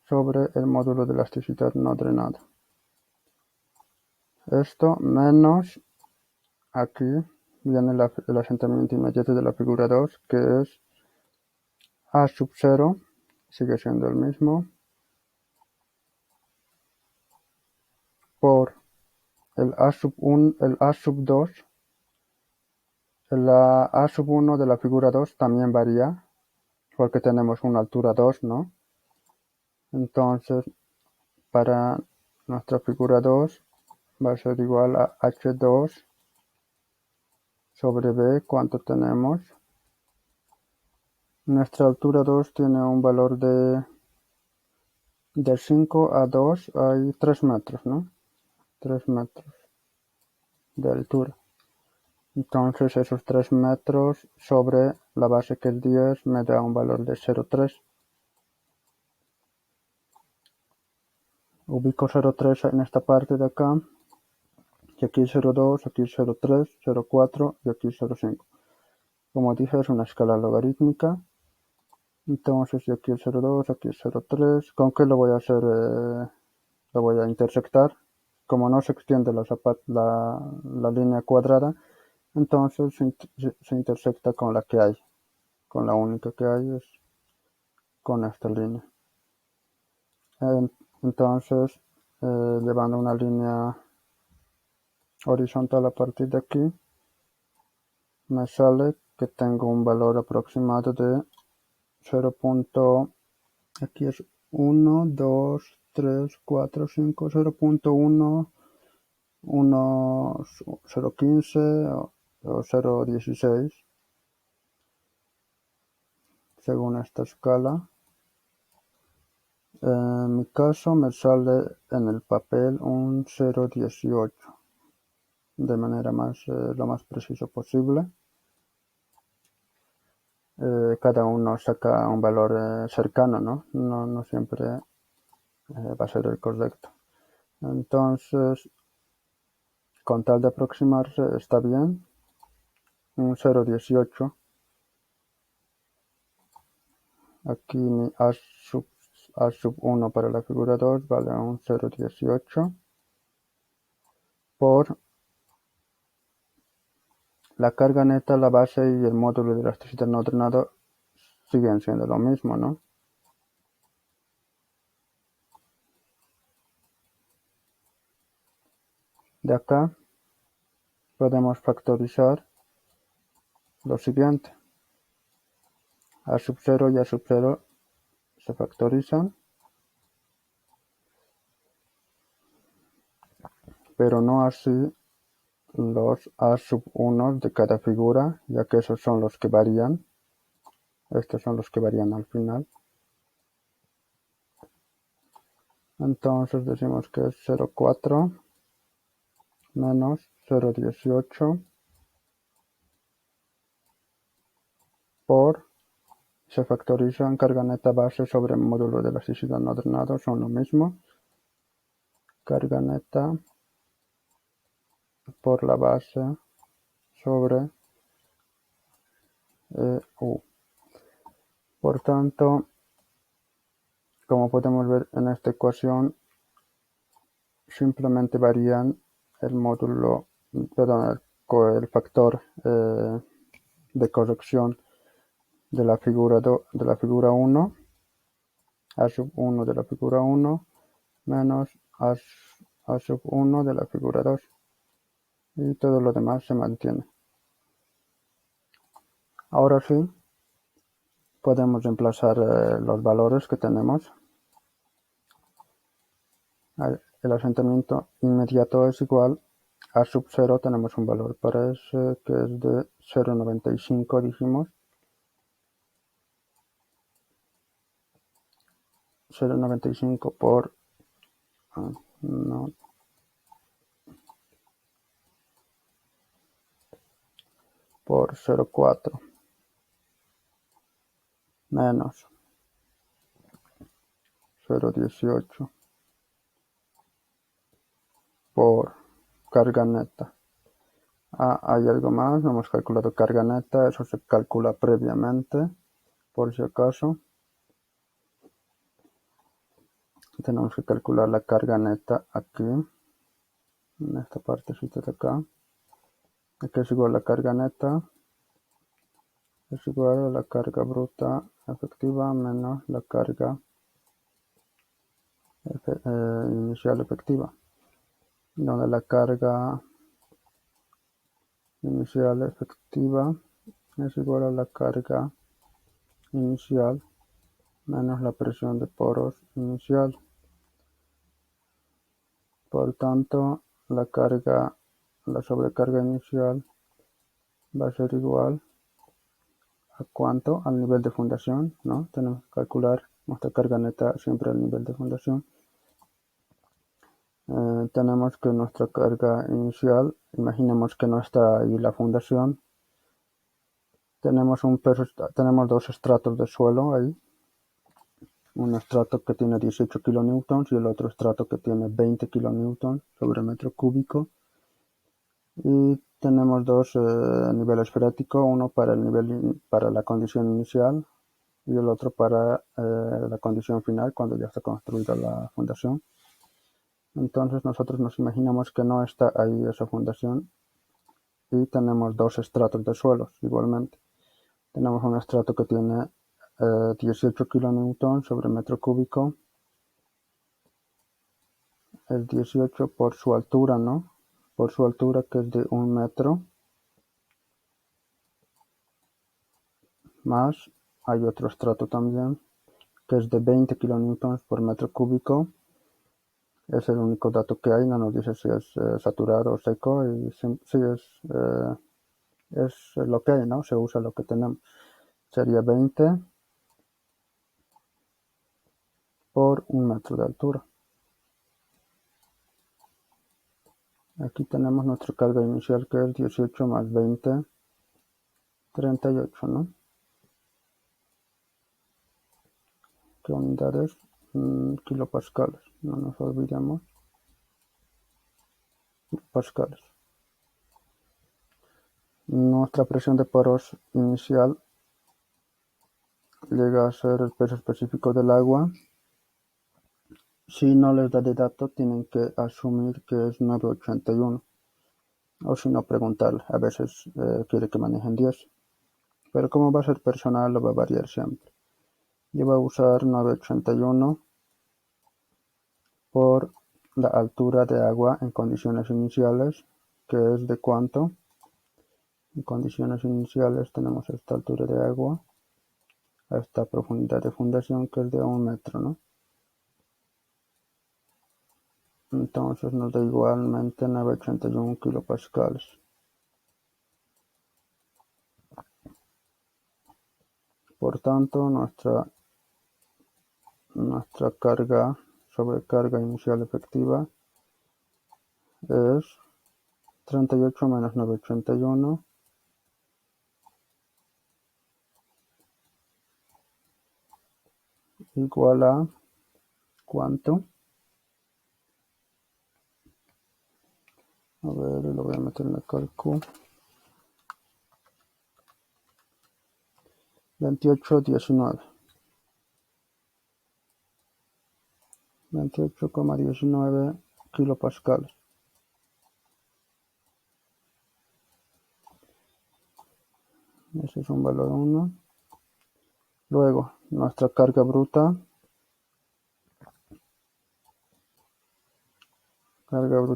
S1: sobre el módulo de elasticidad no drenado. Esto menos, aquí viene el asentamiento inmediato de la figura 2, que es A sub 0, sigue siendo el mismo, por el A sub 1, el A sub 2, el A sub 1 de la figura 2 también varía, porque tenemos una altura 2, ¿no? Entonces, para nuestra figura 2 va a ser igual a H2 sobre B. ¿Cuánto tenemos? Nuestra altura 2 tiene un valor de 5 a 2 hay 3 metros, ¿no? 3 metros de altura. Entonces esos 3 metros sobre la base que es 10 me da un valor de 0,3. Ubico 0,3 en esta parte de acá. Y aquí 0,2, aquí 0,3, 0,4 y aquí 0,5. Como dije, es una escala logarítmica. Entonces, y aquí el 0,2, aquí el 0,3. ¿Con qué lo voy a hacer? Lo voy a intersectar. Como no se extiende la línea cuadrada, entonces se intersecta con la que hay. Con la única que hay es con esta línea. Entonces, llevando una línea horizontal a partir de aquí, me sale que tengo un valor aproximado de 0. Aquí es 1, 2, 3, 4, 5, 0,1, 0,15 o 0,16, según esta escala. En mi caso me sale en el papel un 0,18, de manera lo más preciso posible. Cada uno saca un valor cercano, ¿no? No siempre va a ser el correcto. Entonces, con tal de aproximarse, está bien. Un 0,18. Aquí mi A sub 1 para la figura 2 vale un 0,18 por la carga neta, la base y el módulo de elasticidad no drenado siguen siendo lo mismo, ¿no? De acá podemos factorizar lo siguiente. A sub 0 y A sub 0 se factorizan, pero no así los A sub 1 de cada figura, ya que esos son los que varían. Estos son los que varían al final. Entonces decimos que es 0,4 menos 0,18 por, se factorizan carga neta base sobre módulo de elasticidad no drenado, son lo mismo. Carga neta por la base sobre U. Por tanto, como podemos ver en esta ecuación, simplemente varían el módulo, perdón, el factor de corrección de la figura 1, A sub 1 de la figura 1 menos A sub 1 de la figura 2, y todo lo demás se mantiene. Ahora sí, podemos reemplazar los valores que tenemos. El asentamiento inmediato es igual a sub 0, tenemos un valor para ese que es de 0,95, dijimos. 0,95 por por 0,4 menos 0,18 por carga neta. Hay algo más, no hemos calculado carga neta, eso se calcula previamente, por si acaso. Tenemos que calcular la carga neta aquí, en esta partecita de acá. Aquí es igual a la carga neta, es igual a la carga bruta efectiva menos la carga inicial efectiva, donde la carga inicial efectiva es igual a la carga inicial menos la presión de poros inicial. Por tanto, la sobrecarga inicial va a ser igual a ¿cuánto? Al nivel de fundación, ¿no? Tenemos que calcular nuestra carga neta siempre al nivel de fundación. Tenemos que nuestra carga inicial, imaginemos que no está ahí la fundación. Tenemos dos estratos de suelo ahí. Un estrato que tiene 18 kilonewtons y el otro estrato que tiene 20 kilonewtons sobre metro cúbico. Y tenemos dos niveles freáticos, uno para la condición inicial y el otro para la condición final cuando ya está construida la fundación. Entonces nosotros nos imaginamos que no está ahí esa fundación y tenemos dos estratos de suelos igualmente. Tenemos un estrato que tiene 18 kilonewtons sobre metro cúbico. El 18 por su altura, ¿no? Por su altura, que es de 1 metro. Más hay otro estrato también que es de 20 kilonewtons por metro cúbico. Es el único dato que hay, no nos dice si es saturado o seco, y sí es lo que hay, ¿no? Se usa lo que tenemos. Sería 20 por 1 metro de altura. Aquí tenemos nuestra carga inicial, que es 18 más 20, 38, ¿no? ¿Qué unidades? Kilopascales, no nos olvidemos. Pascales. Nuestra presión de poros inicial llega a ser el peso específico del agua. Si no les da de dato, tienen que asumir que es 981. O si no, preguntarle. A veces quiere que manejen 10. Pero como va a ser personal, lo va a variar siempre. Yo voy a usar 981 por la altura de agua en condiciones iniciales, que es de cuánto. En condiciones iniciales tenemos esta altura de agua, a esta profundidad de fundación, que es de 1 metro, ¿no? Entonces nos da igualmente 981 kilopascales. Por tanto, nuestra carga, sobrecarga inicial efectiva es 38 menos 981 igual a ¿cuánto? A ver, lo voy a meter en la calcu. 28,19. 28,19 kilopascales. Ese es un valor 1. Luego, nuestra carga bruta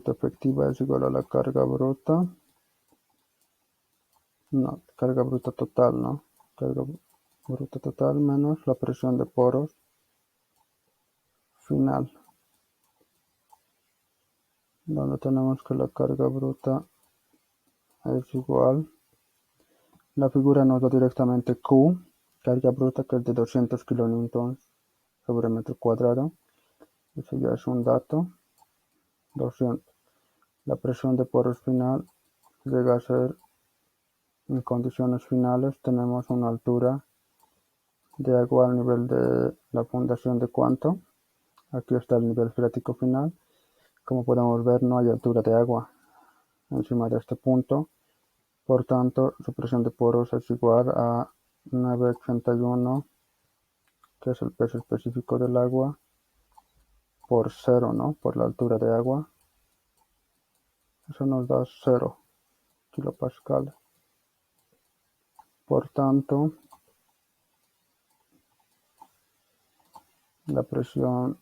S1: efectiva es igual a la carga bruta. No, carga bruta total, ¿no? Carga bruta total menos la presión de poros final. Donde tenemos que la carga bruta es igual. La figura nos da directamente Q, carga bruta, que es de 200 kilonewtons sobre metro cuadrado. Eso ya es un dato. 200. La presión de poros final llega a ser, en condiciones finales, tenemos una altura de agua al nivel de la fundación de cuánto. Aquí está el nivel freático final. Como podemos ver, no hay altura de agua encima de este punto. Por tanto, su presión de poros es igual a 981, que es el peso específico del agua, por 0, ¿no? Por la altura de agua. Eso nos da 0 kilopascales. Por tanto, la presión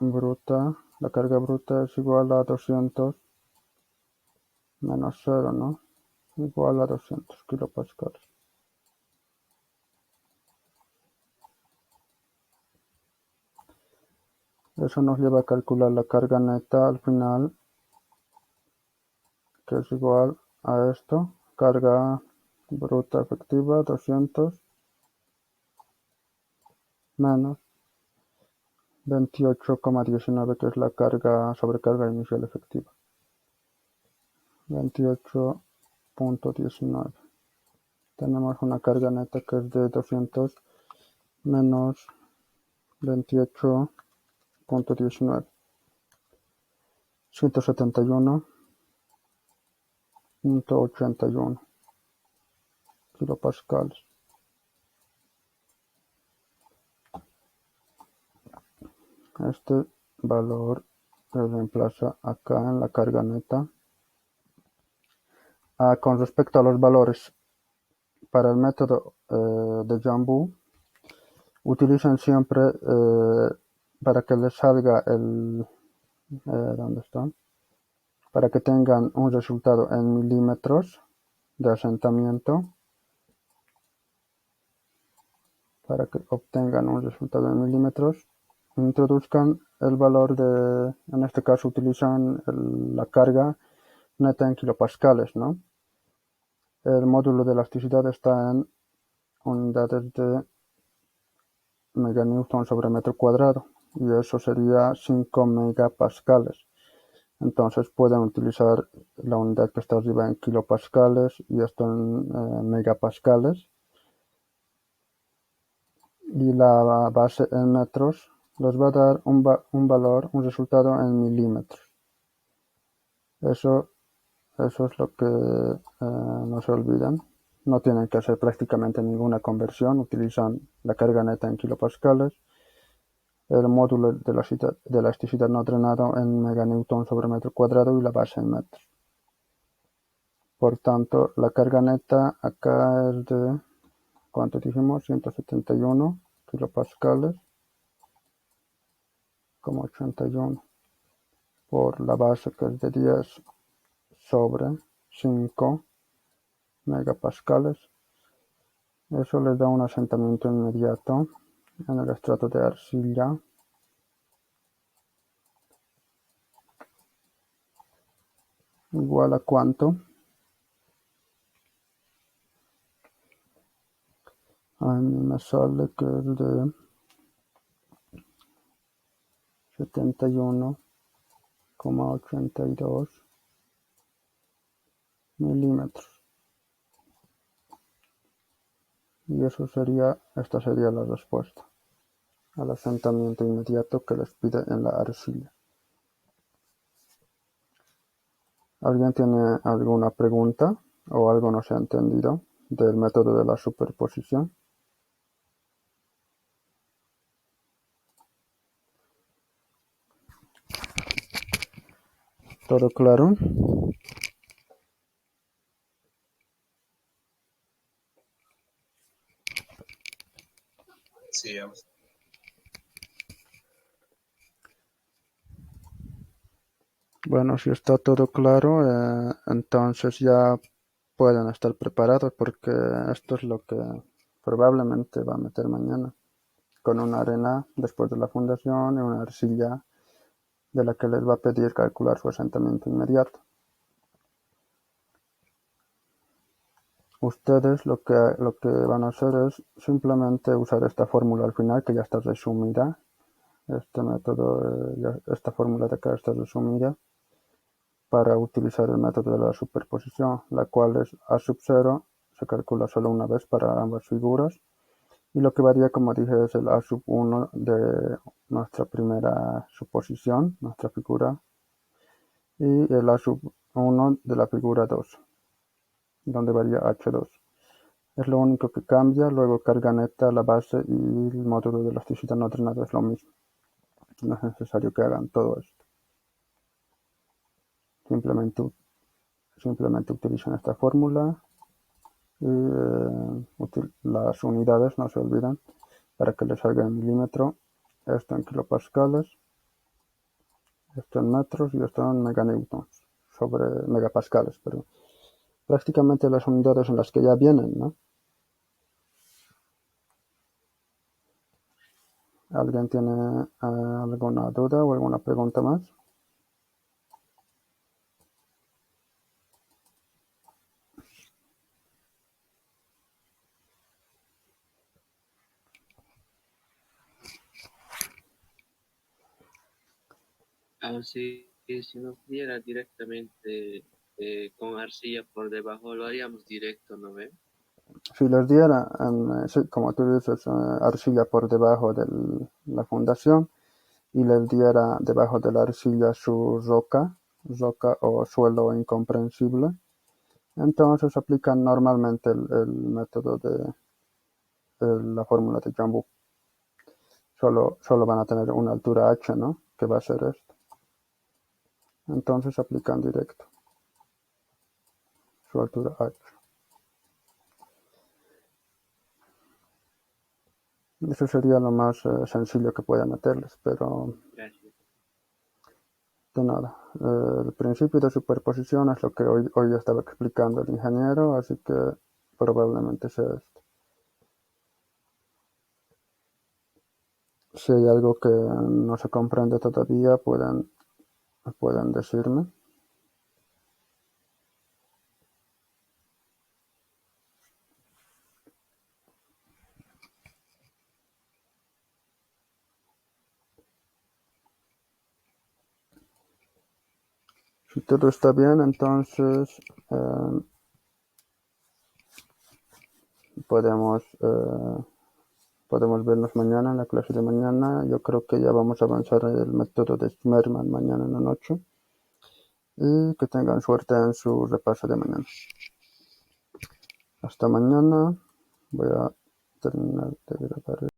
S1: bruta, la carga bruta es igual a 200 menos 0, ¿no? Igual a 200 kilopascales. Eso nos lleva a calcular la carga neta al final, que es igual a esto. Carga bruta efectiva 200 menos 28,19, que es la sobrecarga inicial efectiva. 28,19. Tenemos una carga neta que es de 200 menos 28,19. 171,81 kilopascales. Este valor se reemplaza acá en la carga neta. Con respecto a los valores para el método de Jambu, utilicen siempre para que les salga ¿dónde están? Para que tengan un resultado en milímetros de asentamiento. Para que obtengan un resultado en milímetros, introduzcan el valor en este caso utilizan la carga neta en kilopascales, ¿no? El módulo de elasticidad está en unidades de meganewton sobre metro cuadrado, y eso sería 5 megapascales. Entonces pueden utilizar la unidad que está arriba en kilopascales y esto en megapascales, y la base en metros les va a dar un resultado en milímetros. Eso es lo que no se olviden. no tienen que hacer prácticamente ninguna conversión, utilizan la carga neta en kilopascales, el módulo de la elasticidad no drenado en meganewton sobre metro cuadrado y la base en metros. Por tanto, la carga neta acá es de, ¿cuánto dijimos? 171 kilopascales, como 81 por la base, que es de 10 sobre 5 megapascales. Eso les da un asentamiento inmediato en el estrato de arcilla igual a cuánto. A mí me sale que es de 71,82 milímetros. Y esta sería la respuesta al asentamiento inmediato que les pide en la arcilla. ¿Alguien tiene alguna pregunta o algo no se ha entendido del método de la superposición? ¿Todo claro?
S2: Sí, vamos.
S1: Bueno, si está todo claro, entonces ya pueden estar preparados porque esto es lo que probablemente va a meter mañana, con una arena después de la fundación y una arcilla de la que les va a pedir calcular su asentamiento inmediato. Ustedes lo que van a hacer es simplemente usar esta fórmula al final, que ya está resumida. Este método, esta fórmula de acá está resumida para utilizar el método de la superposición, la cual es A sub 0, se calcula solo una vez para ambas figuras, y lo que varía, como dije, es el A sub 1 de nuestra primera suposición, nuestra figura, y el A sub 1 de la figura 2, donde varía H2. Es lo único que cambia, luego carga neta, la base y el módulo de elasticidad no drenado es lo mismo. No es necesario que hagan todo esto. Simplemente utilizan esta fórmula y las unidades no se olvidan para que les salga en milímetro, esto en kilopascales, esto en metros y esto en meganewtons sobre megapascales, pero prácticamente las unidades en las que ya vienen, ¿no? ¿Alguien tiene alguna duda o alguna pregunta más?
S4: Así que si nos diera directamente con arcilla por debajo, lo haríamos directo, ¿no ve?
S1: Si les diera, sí, como tú dices, arcilla por debajo de la fundación y les diera debajo de la arcilla su roca o suelo incomprensible, entonces aplican normalmente el método de la fórmula de Jambu. Solo van a tener una altura h, ¿no? Que va a ser esto. Entonces aplican directo su altura h. Eso sería lo más sencillo que pueda meterles, pero
S4: Gracias.
S1: de nada. El principio de superposición es lo que hoy estaba explicando el ingeniero, así que probablemente sea esto. Si hay algo que no se comprende todavía, pueden decirme. Si todo está bien, entonces podemos vernos mañana en la clase de mañana. Yo creo que ya vamos a avanzar en el método de Schmermann mañana en la noche. Y que tengan suerte en su repaso de mañana. Hasta mañana. Voy a terminar de grabar.